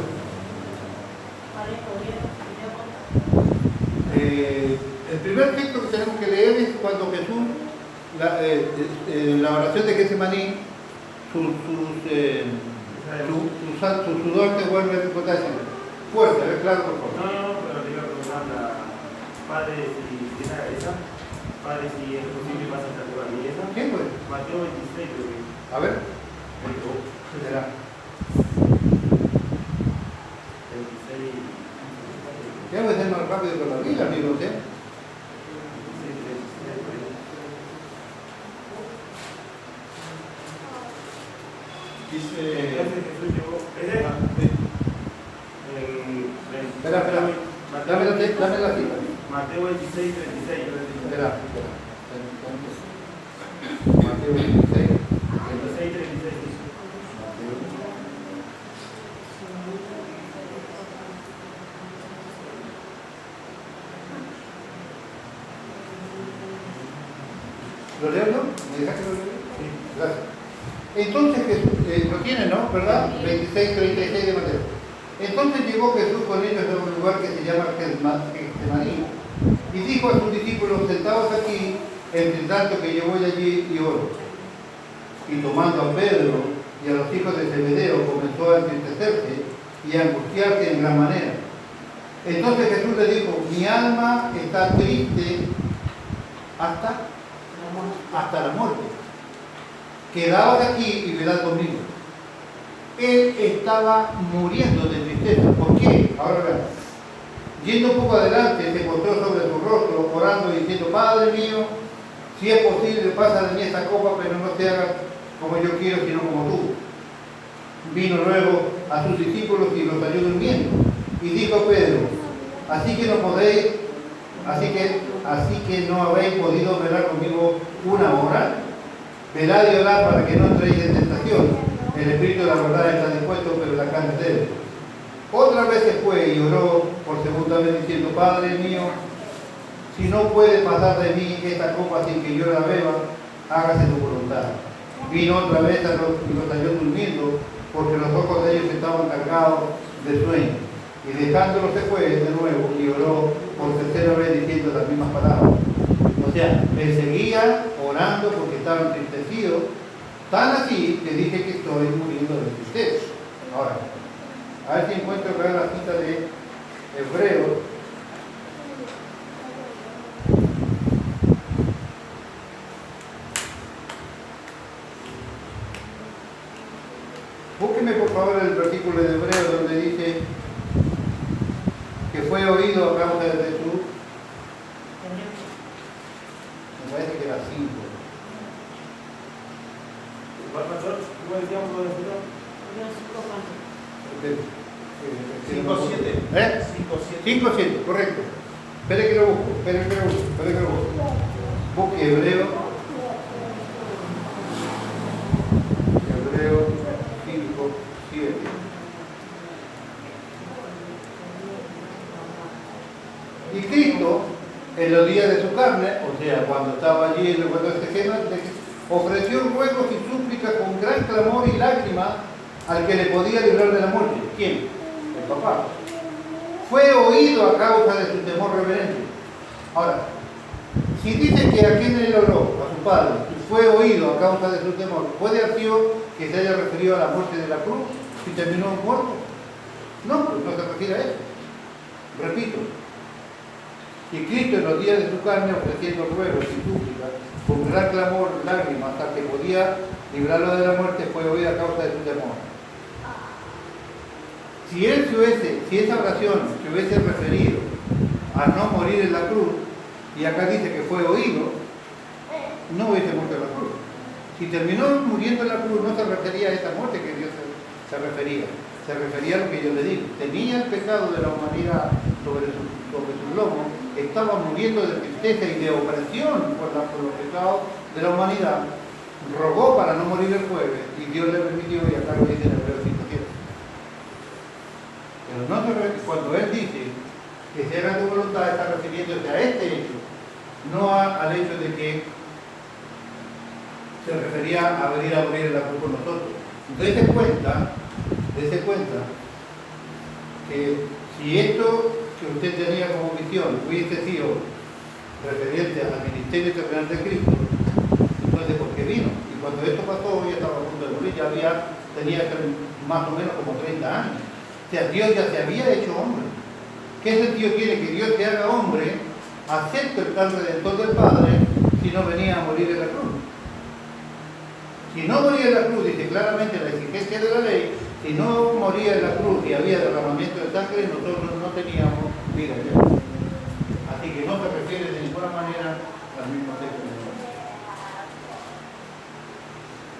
El primer texto que tenemos que leer es cuando Jesús, la oración de Getsemaní, su sudor se vuelve a potencia. Fuerte, a ver, claro, por favor. No, pero te iba a preguntar Padre, si era esa, Padre, si es posible vas a estar con la esa. ¿Quién fue? Mateo 26, creo que. A ver. Será. 26. Ya voy a ser más rápido con la Biblia, amigos, ¿eh? Dice. Entonces Jesús llegó. Espera. Dame la cita. Mateo 26, 36. Espera. Mateo 26, 36. 26, 36. ¿Lo leo yo? ¿Me dejas que lo lea? Sí. Gracias. Entonces Jesús, lo tiene, ¿no? ¿Verdad? 26, 36 de Mateo. Entonces llegó Jesús con ellos a un lugar que se llama Getsemaní y dijo a sus discípulos: sentados aquí, entre tanto que yo voy allí y oro. Y tomando a Pedro y a los hijos de Zebedeo, comenzó a entristecerse y a angustiarse en gran manera. Entonces Jesús le dijo: mi alma está triste hasta la muerte. Quedaos aquí y velad conmigo. Él estaba muriendo de tristeza. ¿Por qué? Ahora veamos. Yendo un poco adelante, se postró sobre su rostro, orando y diciendo: Padre mío, si es posible, pasa de mí esta copa, pero no se haga como yo quiero, sino como tú. Vino luego a sus discípulos y los halló durmiendo. Y dijo a Pedro: así que no habéis podido velar conmigo una hora. Velad y orad para que no entréis en tentación. El espíritu de la verdad está dispuesto, pero la carne es débil. Otra vez se fue y oró por segunda vez diciendo: Padre mío, si no puede pasar de mí esta copa sin que yo la beba, hágase tu voluntad. Vino otra vez y los halló durmiendo, porque los ojos de ellos estaban cargados de sueño. Y dejándolos se fue de nuevo y oró por tercera vez diciendo las mismas palabras. O sea, él seguía orando porque estaba entristecido, tan así que dije que estoy muriendo de tristeza. Ahora, a ver si encuentro acá la cita de Hebreos. Búsqueme por favor el versículo de Hebreos donde dice que fue oído a causa de Jesús. Me parece que era 5. ¿Cuál pastor? ¿Cómo decíamos lo de Jesús? 5-7. ¿Eh? 5-7, correcto. Espere que lo busco. Busque Hebreo 5-7. Y Cristo, en los días de su carne, o sea, cuando estaba allí en el huerto de Getsemaní, ofreció ruegos y súplicas con gran clamor y lágrimas al que le podía librar de la muerte. ¿Quién? El papá. Fue oído a causa de su temor reverente. Ahora, si dice que a quién él oró, a su padre, y fue oído a causa de su temor, ¿puede haber sido que se haya referido a la muerte de la cruz y terminó muerto? No, pues no se refiere a eso. Repito, y Cristo en los días de su carne, ofreciendo ruegos y súplicas con gran clamor, lágrimas, hasta que podía librarlo de la muerte, fue oído a causa de su temor. Si esa oración se hubiese referido a no morir en la cruz, y acá dice que fue oído, no hubiese muerto en la cruz. Si terminó muriendo en la cruz, no se refería a esa muerte que Dios se refería. Se refería a lo que yo le digo. Tenía el pecado de la humanidad sobre su lomo, estaba muriendo de tristeza y de opresión por los pecados de la humanidad, rogó para no morir el jueves y Dios le permitió, y acá lo dice en Hebreos 5:7. Pero no cuando él dice que se haga tu voluntad, está refiriéndose a este hecho, no al hecho de que se refería a venir a morir en la cruz con nosotros. Dese cuenta que si esto que usted tenía como visión hubiese sido referente al ministerio terrenal de Cristo, entonces ¿por qué vino? Y cuando esto pasó, ya estaba a punto de morir, tenía más o menos como 30 años. O sea, Dios ya se había hecho hombre. ¿Qué sentido tiene que Dios se haga hombre, acepte el plan redentor del Padre, si no venía a morir en la cruz? Si no moría en la cruz, dice claramente la exigencia de la ley, si no moría en la cruz y había derramamiento de sangre, nosotros no teníamos vida eterna. Así que no se refiere de ninguna manera al mismo texto.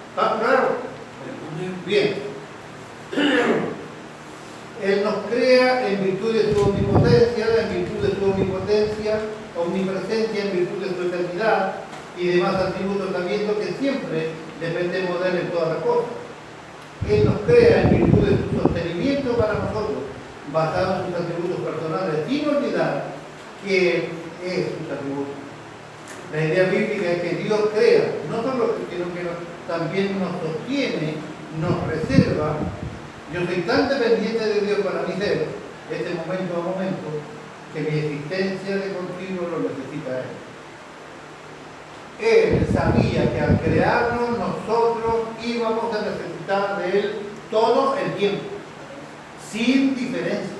¿Está claro? Bien. Él nos crea en virtud de su omnipotencia, omnipresencia, en virtud de su eternidad y demás atributos, sabiendo que siempre dependemos de él en todas las cosas. Él nos crea en virtud de su sostenimiento para nosotros, basado en sus atributos personales, sin olvidar que él es sus atributos. La idea bíblica es que Dios crea, no solo sino que también nos sostiene, nos reserva. Yo soy tan dependiente de Dios para mi ser, este momento a momento, que mi existencia de continuo lo necesita Él. Él sabía que al crearnos nosotros íbamos a necesitar de Él todo el tiempo, sin diferencia.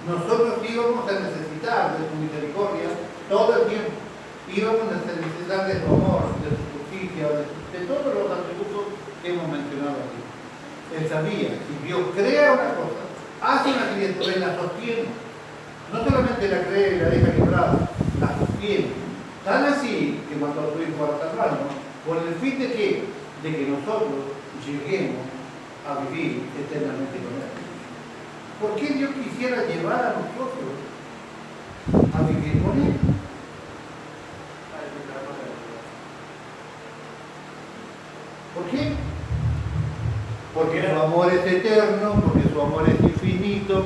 Nosotros íbamos a necesitar de su misericordia todo el tiempo. Íbamos a necesitar de su amor, de su justicia, de todos los atributos que hemos mencionado aquí. Él sabía, si Dios crea una cosa, hace una criatura y la sostiene. No solamente la crea y la deja librada, la sostiene. Tan así que mandó a su hijo a salvarnos, con el fin de que nosotros lleguemos a vivir eternamente con Él. ¿Por qué Dios quisiera llevar a nosotros a vivir con Él? ¿Por qué? Porque su amor es eterno, porque su amor es infinito.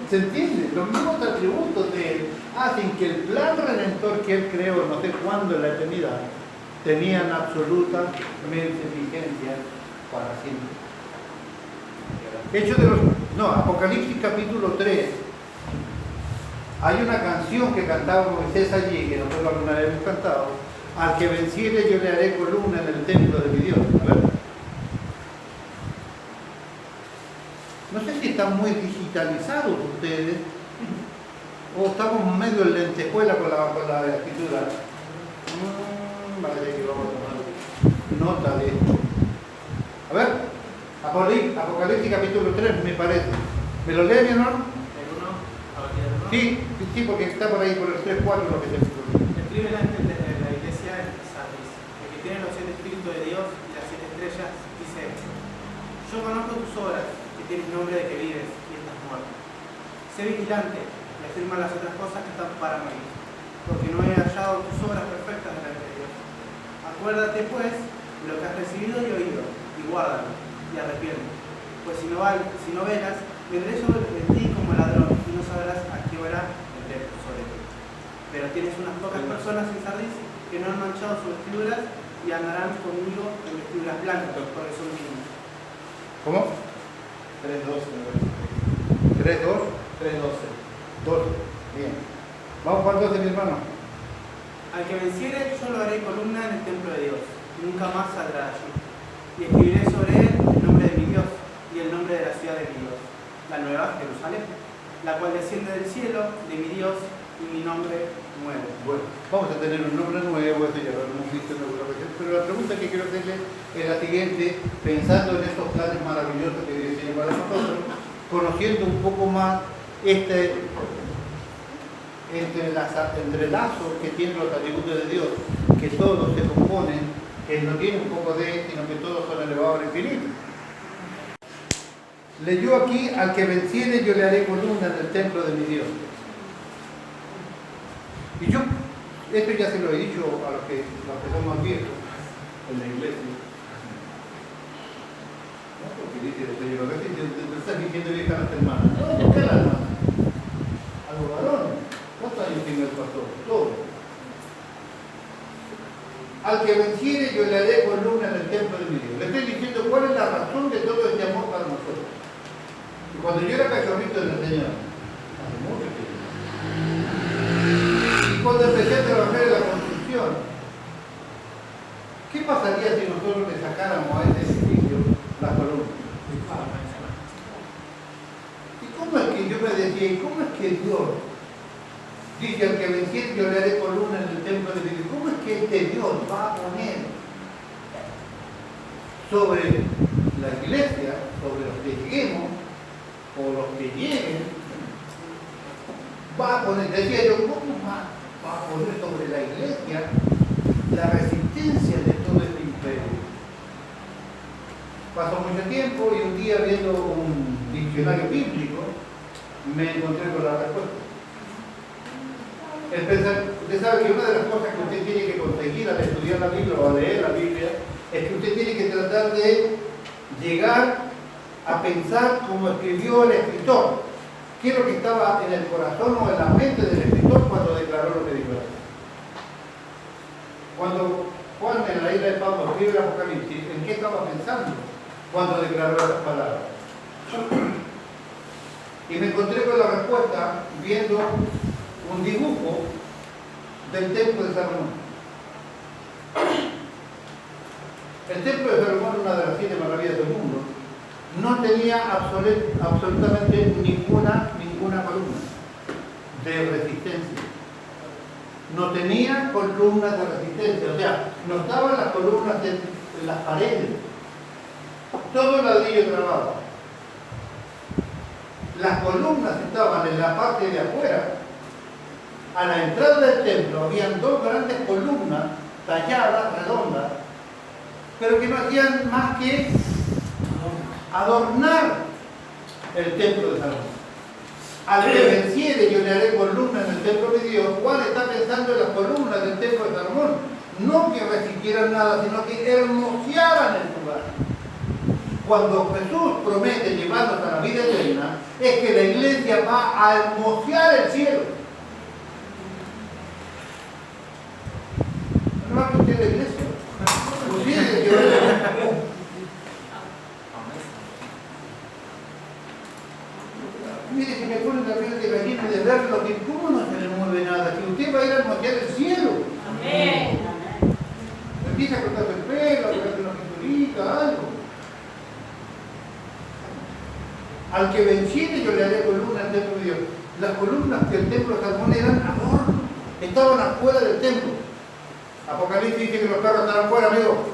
¿Se entiende? Los mismos atributos de Él hacen que el plan redentor que Él creó, no sé cuándo en la eternidad, tenían absolutamente vigencia para siempre. Apocalipsis capítulo 3. Hay una canción que cantaba Moisés allí, que nosotros alguna vez hemos cantado. Al que venciere yo le haré columna en el templo de mi Dios. A ver. No sé si están muy digitalizados ustedes o estamos medio en lentejuela con la escritura. Vale, que vamos a tomar nota de esto. A ver, Apocalipsis capítulo 3 me parece. ¿Me lo lee, mi hermano? Sí, porque está por ahí por el 3-4 lo que te escribe el ángel de la iglesia en Sardis, el que tiene los 7 espíritus de Dios y las 7 estrellas, dice: yo conozco tus obras, que tienes nombre de que vives y estás muerto. Sé vigilante y afirma las otras cosas que están para morir, porque no he hallado tus obras perfectas delante de Dios. Acuérdate pues de lo que has recibido y oído, y guárdalo, y arrepiente. Pues si no velas, vendré sobre ti como ladrón, y no sabrás a qué hora vendré sobre ti. Pero tienes unas pocas personas en Sardis que no han manchado sus vestiduras y andarán conmigo en vestiduras blancas, porque son míos. ¿Cómo? 3:12. 3:2. 12. Bien. Vamos para el 12, mi hermano. Al que venciere, yo lo haré columna en el templo de Dios. Nunca más saldrá allí. Y escribiré sobre él el nombre de mi Dios y el nombre de la ciudad de mi Dios, la nueva Jerusalén, la cual desciende del cielo de mi Dios y mi nombre nuevo. Bueno, vamos a tener un nombre nuevo, eso ya lo hemos visto en alguna ocasión, pero la pregunta que quiero hacerle es la siguiente, pensando en estos planes maravillosos que Dios tiene para nosotros, conociendo un poco más este entrelazo que tienen los atributos de Dios, que todos se componen, que no tiene un poco de, sino que todos son elevados al infinito. Leyó aquí: al que venciere yo le haré columna en el templo de mi Dios. Y yo, esto ya se lo he dicho a los que son más viejos, en la iglesia. No, porque dice el Señor, a veces te estás diciendo vieja a las hermanas. No, ¿por qué a las hermanas? A los varones. ¿Cuántos años tiene el pastor? Todo. Al que venciere yo le haré columna en el templo de mi Dios. Le estoy diciendo cuál es la razón de todo este amor para nosotros. Y cuando yo era cachorrito en el Señor, hace mucho tiempo, y cuando empecé a trabajar en la construcción, ¿qué pasaría si nosotros le sacáramos a este edificio las columnas? ¿Y cómo es que yo me decía, y cómo es que Dios dice al que venciere yo le haré columna en el templo de mi Dios? ¿Cómo es que este Dios va a poner sobre la iglesia, sobre los que lleguemos, o los que lleguen, va a poner, decía yo, ¿cómo va a poner sobre la iglesia la resistencia de todo este imperio? Pasó mucho tiempo y un día viendo un diccionario bíblico me encontré con la respuesta. Usted sabe que una de las cosas que usted tiene que conseguir al estudiar la Biblia o a leer la Biblia es que usted tiene que tratar de llegar a pensar como escribió el escritor. ¿Qué es lo que estaba en el corazón o en la mente del escritor cuando declaró lo que dijo? Cuando Juan en la isla de Patmos escribe el Apocalipsis, ¿en qué estaba pensando cuando declaró esas palabras? Y me encontré con la respuesta viendo un dibujo del templo de Salomón. El templo de Salomón, una de las 7 maravillas del mundo, no tenía absolutamente ninguna columna de resistencia. No tenía columnas de resistencia, o sea, no estaban las columnas en las paredes. Todo ladrillo trabado. Las columnas estaban en la parte de afuera. A la entrada del templo habían 2 grandes columnas talladas, redondas, pero que no hacían más que adornar el templo de Salomón. Al que venciere yo le haré columna en el templo de Dios. Juan está pensando en las columnas del templo de Salomón, no que resistieran nada, sino que hermosearan el lugar. Cuando Jesús promete llevarnos a la vida eterna, es que la iglesia va a hermosear el cielo. No va a usted la iglesia. Usted que mire, si me ponen la piel de gallina de verlo, que ¿cómo no se le mueve nada? Que usted va a ir a hermosear el cielo. Amén. Empieza a cortarse el pelo, a cortarse una pinturita, algo. Al que venciere yo le haré columna al templo de Dios. Las columnas del templo de Salomón eran adornos, estaban afuera del templo. Apocalipsis dice que los carros estaban afuera, amigo.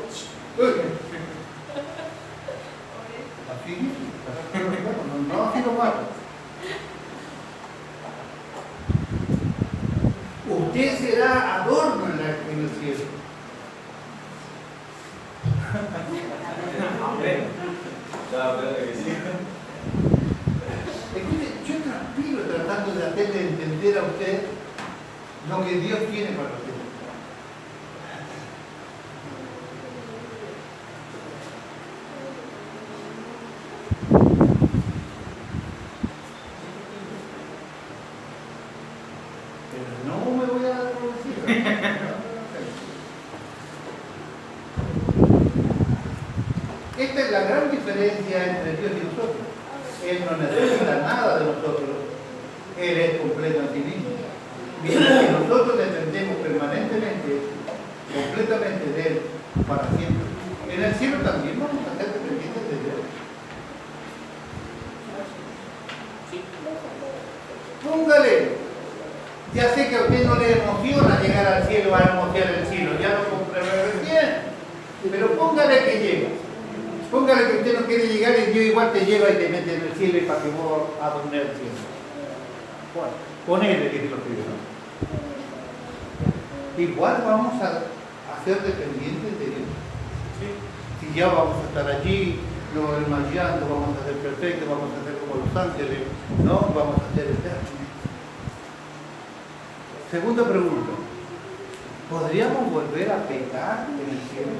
Así dice, no así lo mata. Usted será adorno en el cielo. Escuche, yo transpiro tratando de hacerle entender a usted lo que Dios tiene para usted. Pero no me voy a dar por vencido. Esta es la gran diferencia entre Dios y nosotros. Él no necesita nada de nosotros. Él es completo en sí mismo. Mientras que nosotros dependemos permanentemente, completamente de Él, para siempre. En el cielo también vamos a ser dependientes de Dios. Póngale. Ya sé que a usted no le emociona llegar al cielo, a hermosear el cielo. Ya lo compré recién. Pero póngale que llega. Póngale que usted no quiere llegar y Dios igual te lleva y te mete en el cielo y para que vos adornes el cielo. Bueno, ponele que te lo pido, ¿no? Igual vamos a ser dependientes de Dios. Si ya vamos a estar allí, no desmayando, vamos a ser perfectos, vamos a ser como los ángeles, no, vamos a ser eternos. Segunda pregunta. ¿Podríamos volver a pecar en el cielo?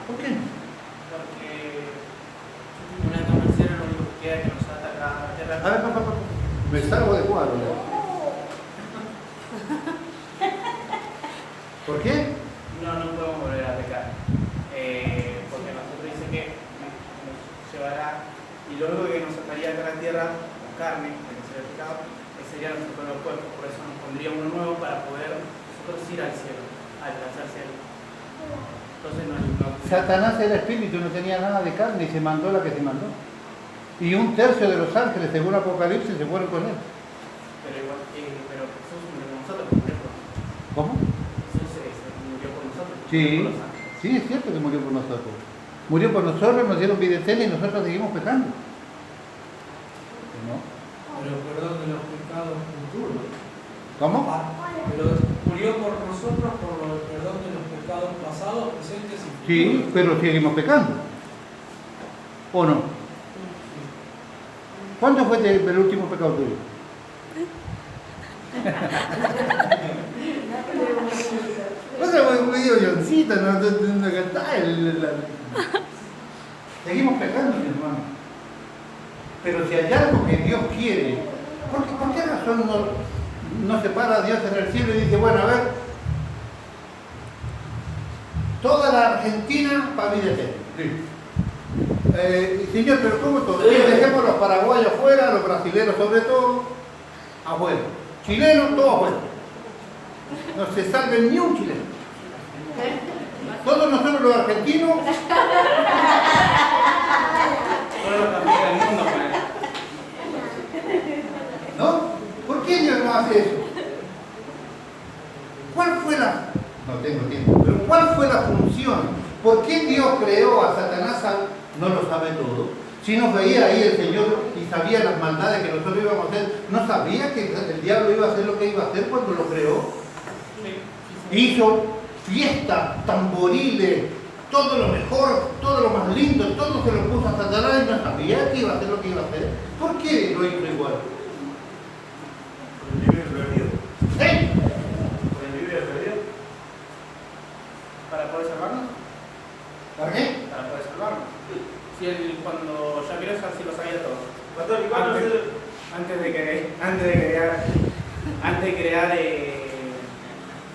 ¿Por qué no? Porque una convención lo único que queda es que nos ataca a la tierra. A ver, papá, me salgo de cuadro. ¿Por qué? No podemos volver a pecar. Porque nosotros dice que nos llevará, y lo único que nos ataría acá a la tierra, la carne, que sería el pecado, sería nuestro propio cuerpo. Por eso nos pondría uno nuevo para poder nosotros ir al cielo, alcanzar el cielo. Entonces no. Satanás era espíritu, no tenía nada de carne y se mandó la que se mandó. Y 1/3 de los ángeles, según Apocalipsis, se fueron con él. Pero igual, pero Jesús murió por nosotros, murió por nosotros. ¿Cómo? Jesús murió por nosotros. Sí, Murió por los ángeles. sí, es cierto que murió por nosotros. Murió por nosotros, nos dieron vida eterna y nosotros seguimos pecando. ¿No? Pero perdón de los pecados futuros. ¿Cómo? Pero murió por nosotros por el perdón de los pecados pasados, presentes y futuros. Sí, pero seguimos pecando. ¿O no? ¿Cuándo fue el último pecado tuyo? No se fue un Johncito, no seguimos pecando, mi hermano. Pero si hay algo que Dios quiere, ¿por qué razón no se para a Dios en el cielo y dice, bueno, a ver, toda la Argentina para vida eterna? Señor, pero ¿cómo todo? Dejemos los paraguayos afuera, los brasileños sobre todo, afuera. Chilenos, todos afuera. No se salve ni un chileno. Todos nosotros los argentinos. Todos los campeones del mundo, ¿No? ¿Por qué Dios no hace eso? ¿Cuál fue la... No tengo tiempo, pero ¿cuál fue la función? ¿Por qué Dios creó a Satanás? No lo sabe todo. Si nos veía ahí el Señor y sabía las maldades que nosotros íbamos a hacer, ¿no sabía que el diablo iba a hacer lo que iba a hacer cuando lo creó? Hizo fiestas, tamboriles, todo lo mejor, todo lo más lindo, todo se lo puso a Satanás y no sabía que iba a hacer lo que iba a hacer. ¿Por qué lo hizo igual? Por el libre albedrío. ¿Eh? Por el libre albedrío. para poder salvarnos. ¿Para qué? Para poder salvarnos. Si él, cuando ya creó, ya sí lo sabía todo. Antes de crear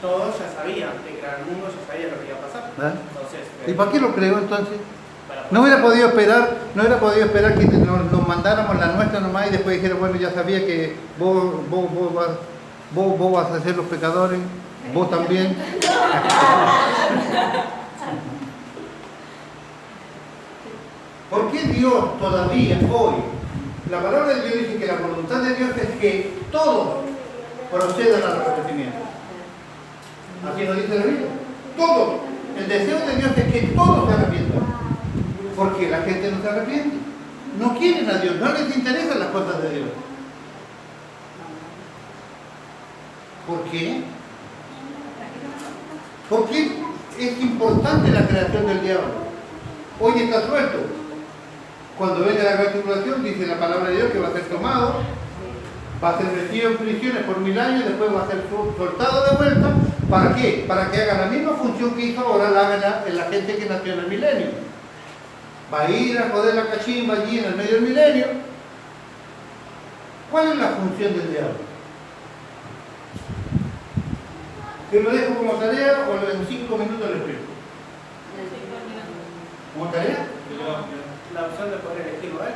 todo, ya sabía, de crear el mundo, ya sabía lo que iba a pasar. Entonces, ¿Y para qué lo creó entonces? para No hubiera podido esperar que nos mandáramos la nuestra nomás y después dijera, bueno, ya sabía que vos vas a ser los pecadores, vos también. ¿Por qué Dios todavía hoy? La palabra de Dios dice que la voluntad de Dios es que todos procedan al arrepentimiento. Así lo dice la Biblia. Todos. El deseo de Dios es que todos se arrepientan. Porque la gente no se arrepiente. No quieren a Dios, no les interesan las cosas de Dios. ¿Por qué? Porque es importante la creación del diablo. Hoy está suelto. Cuando venga la gran tribulación, dice la palabra de Dios que va a ser tomado, va a ser metido en prisiones por 1000 años, después va a ser soltado de vuelta. ¿Para qué? Para que haga la misma función que hizo ahora, la haga la gente que nació en el milenio. Va a ir a joder la cachimba allí en el medio del milenio. ¿Cuál es la función del diablo? ¿Que lo dejo como tarea o en 5 minutos lo explico? ¿Como tarea? la opción de poder elegirlo a él.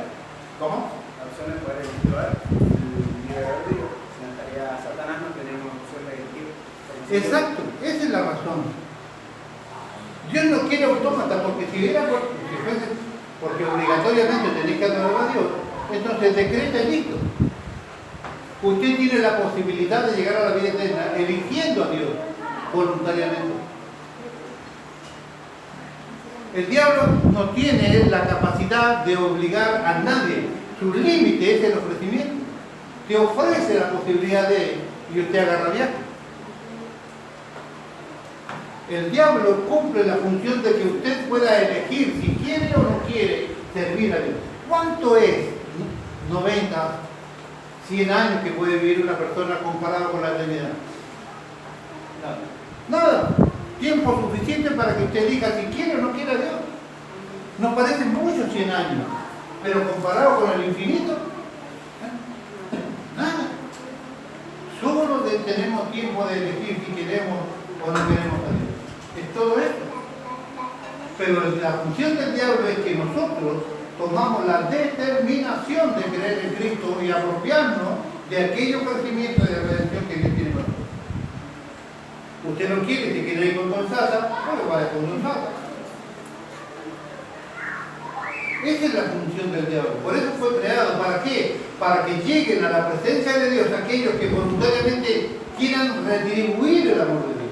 ¿Cómo? La opción de poder elegirlo a él. El libre albedrío. Si no estaría Satanás, no tenemos opción de elegir. Exacto, esa es la razón. Dios no quiere autómata, porque si fuese porque obligatoriamente tenéis que adorar a Dios, entonces decreta y listo. Usted tiene la posibilidad de llegar a la vida eterna eligiendo a Dios voluntariamente. El diablo no tiene la capacidad de obligar a nadie. Su límite es el ofrecimiento. Te ofrece la posibilidad de y usted agarra viaje. El diablo cumple la función de que usted pueda elegir si quiere o no quiere servir a Dios. ¿Cuánto es 90, 100 años que puede vivir una persona comparado con la eternidad? Nada. Nada. tiempo suficiente para que usted diga si quiere o no quiere a Dios. Nos parecen muchos 100 años, pero comparado con el infinito, nada. Solo tenemos tiempo de elegir si queremos o no queremos a Dios. Es todo esto. Pero la función del diablo es que nosotros tomamos la determinación de creer en Cristo y apropiarnos de aquellos conocimientos de redención que Dios tiene para nosotros. Usted no quiere, si quiere ir con Don Sata, bueno, vaya con Don Sata. Esa es la función del diablo. Por eso fue creado. ¿Para qué? Para que lleguen a la presencia de Dios aquellos que voluntariamente quieran retribuir el amor de Dios.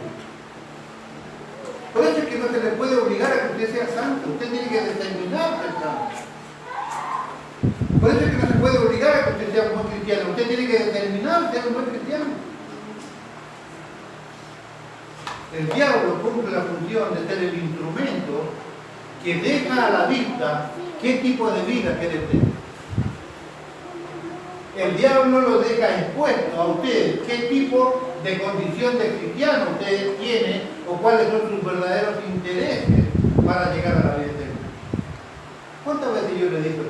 Por eso es que no se le puede obligar a que usted sea santo. Usted tiene que determinar ser santo. Por eso es que no se puede obligar a que usted sea un buen cristiano. Usted tiene que determinar ser un buen cristiano. El diablo cumple la función de ser el instrumento que deja a la vista qué tipo de vida quiere tener. El diablo lo deja expuesto a usted qué tipo de condición de cristiano usted tiene o cuáles son sus verdaderos intereses para llegar a la vida eterna. ¿Cuántas veces yo le digo a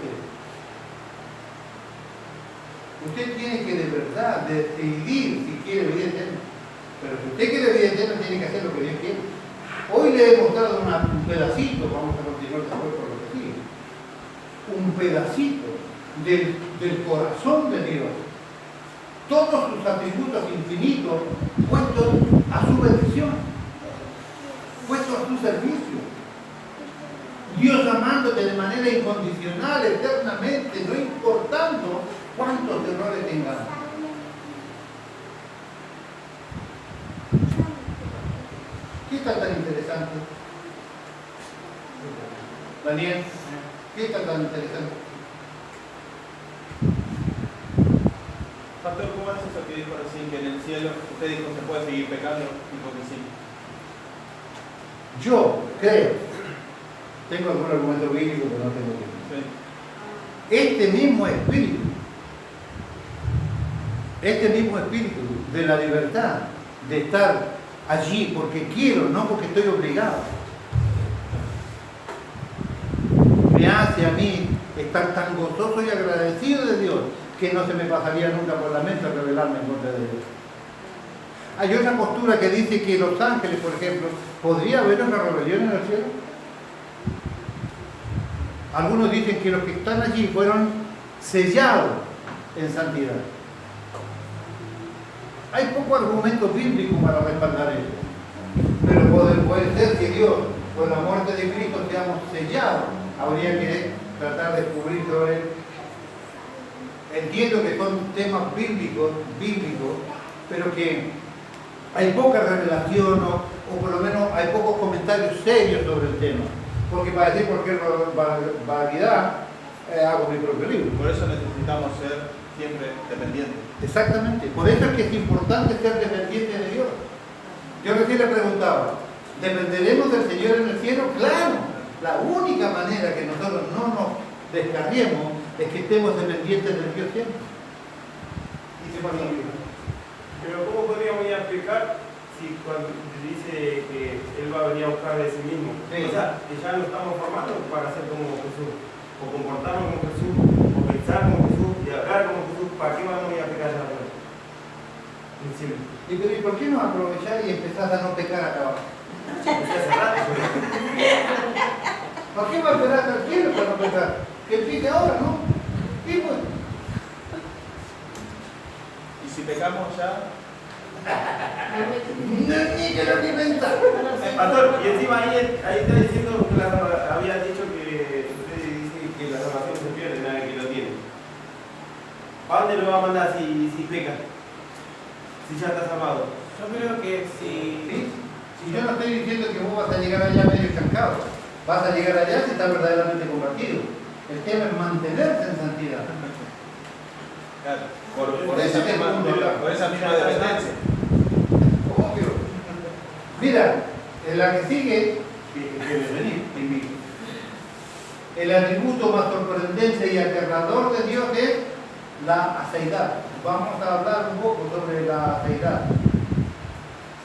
usted tiene que de verdad decidir si quiere vida eterna? Pero si usted quiere vida eterna, tiene que hacer lo que Dios quiere. Hoy le he mostrado un pedacito, vamos a continuar después por lo que sigue, un pedacito del corazón de Dios. Todos sus atributos infinitos puestos a su bendición, puestos a su servicio. Dios amándote de manera incondicional, eternamente, no importando cuántos errores tengamos. ¿Qué está tan interesante? Daniel, ¿qué está tan interesante? Pastor, ¿cómo es eso que dijo recién que en el cielo usted dijo se puede seguir pecando? Dijo que sí. Yo creo, tengo algún argumento bíblico que no tengo tiempo. Sí. Este mismo espíritu de la libertad, de estar allí porque quiero, no porque estoy obligado, me hace a mí estar tan gozoso y agradecido de Dios que no se me pasaría nunca por la mente rebelarme en contra de Dios. Hay otra postura que dice que los ángeles, por ejemplo, ¿podría haber una rebelión en el cielo? Algunos dicen que los que están allí fueron sellados en santidad. Hay poco argumento bíblico para respaldar eso. Pero puede ser que Dios, por la muerte de Cristo, seamos sellados. Habría que tratar de descubrir sobre él. Entiendo que son temas bíblicos, pero que hay poca revelación o por lo menos hay pocos comentarios serios sobre el tema. Porque para decir cualquier variedad, hago mi propio libro. Por eso necesitamos ser siempre dependientes. Exactamente. Por eso es que es importante ser dependiente de Dios. Yo recién le preguntaba, ¿dependeremos del Señor en el cielo? Claro. La única manera que nosotros no nos descarriemos es que estemos dependientes del Dios siempre. Pero ¿cómo podríamos ya explicar si cuando dice que Él va a venir a buscar de sí mismo? Sí. O sea, que ya nos estamos formando para ser como Jesús, o comportarnos como Jesús, o pensar como Jesús, y hablar como Jesús. ¿Para qué vamos a ir a pecar ya? ¿Y por qué no aprovechar y empezar a no pecar acá abajo? ¿Por qué va a esperar hasta el cielo para no pecar? Que empiece ahora, ¿no? Sí, pues. Y si pecamos ya, Ni que lo que pensar. Pastor, y encima ahí está diciendo que había dicho que usted dice que la salvación se pierde, nadie que lo tiene. ¿A dónde lo va a mandar si peca? Si ya está salvado. Yo creo que si... ¿Sí? Si yo no estoy diciendo que vos vas a llegar allá medio estancado, vas a llegar allá si estás verdaderamente convertido. El tema es mantenerse en santidad. claro, por esa misma dependencia. Obvio. Mira, en la que sigue, que debe venir, te invito. El atributo más sorprendente y aterrador de Dios es la aceidad. Vamos a hablar un poco sobre la aceidad.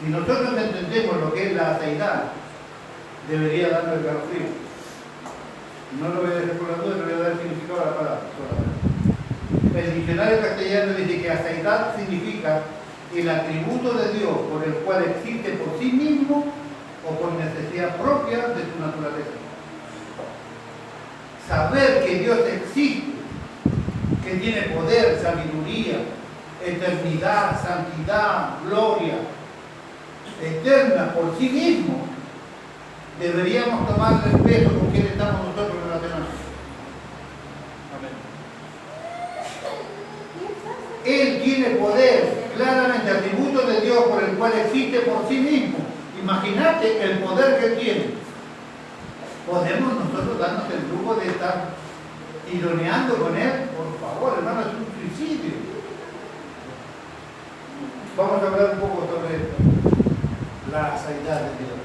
Si nosotros entendemos lo que es la aceidad, debería darnos el calofrío. No lo voy a dejar por la duda, le voy a dar el significado a la palabra solamente. El diccionario castellano dice que aceidad significa el atributo de Dios por el cual existe por sí mismo o por necesidad propia de su naturaleza. Saber que Dios existe, que tiene poder, sabiduría, eternidad, santidad, gloria, eterna por sí mismo, deberíamos tomarle el peso con quien estamos nosotros relacionados. Él tiene poder, claramente atributo de Dios por el cual existe por sí mismo. Imagínate el poder que tiene. ¿Podemos nosotros darnos el lujo de estar ironeando con Él? Por favor, hermano, es un suicidio. Vamos a hablar un poco sobre la aceidad de Dios.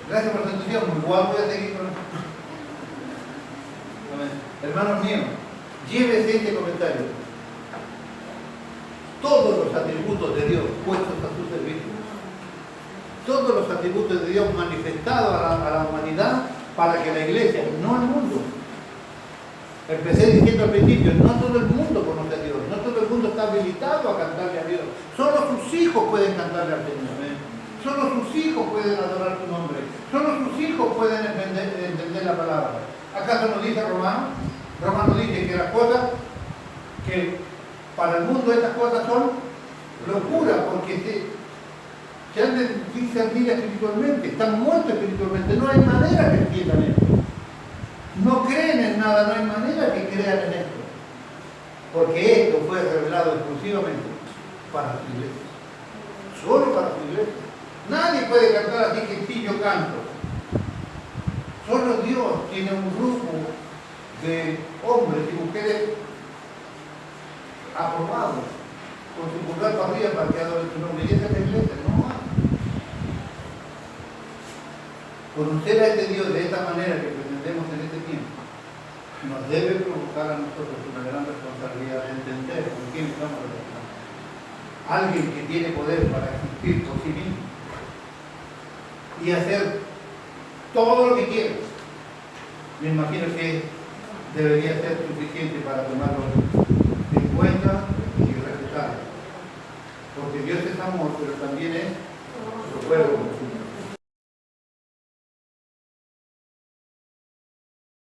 Gracias por su entusiasmo. Igual voy a seguir con esto. Hermanos míos, llévese este comentario. Todos los atributos de Dios puestos a su servicio. Todos los atributos de Dios manifestados a la humanidad para que la iglesia, no el mundo. Empecé diciendo al principio, no todo el mundo conoce a Dios, no todo el mundo está habilitado a cantarle a Dios. Solo sus hijos pueden cantarle al Señor. Solo sus hijos pueden adorar su nombre. Solo sus hijos pueden entender la palabra. ¿Acaso nos dice Romano? Romano dice que las cosas que para el mundo estas cosas son locura, porque se han de discernir espiritualmente, están muertos espiritualmente, no hay manera que entiendan esto. No creen en nada, no hay manera que crean en esto. Porque esto fue revelado exclusivamente para su iglesia. Solo para su iglesia. Nadie puede cantar así que sí, yo canto. Solo Dios tiene un grupo de hombres y mujeres aprobados con su pulgar para arriba para que adoren su nombre. Y esa es la iglesia, no más. Conocer a este Dios de esta manera que pretendemos en este tiempo nos debe provocar a nosotros una gran responsabilidad de entender con quién estamos relacionados. Alguien que tiene poder para existir por sí mismo y hacer todo lo que quiere. Me imagino que debería ser suficiente para tomarlo en cuenta y respetar. Porque Dios es amor, pero también es fuego.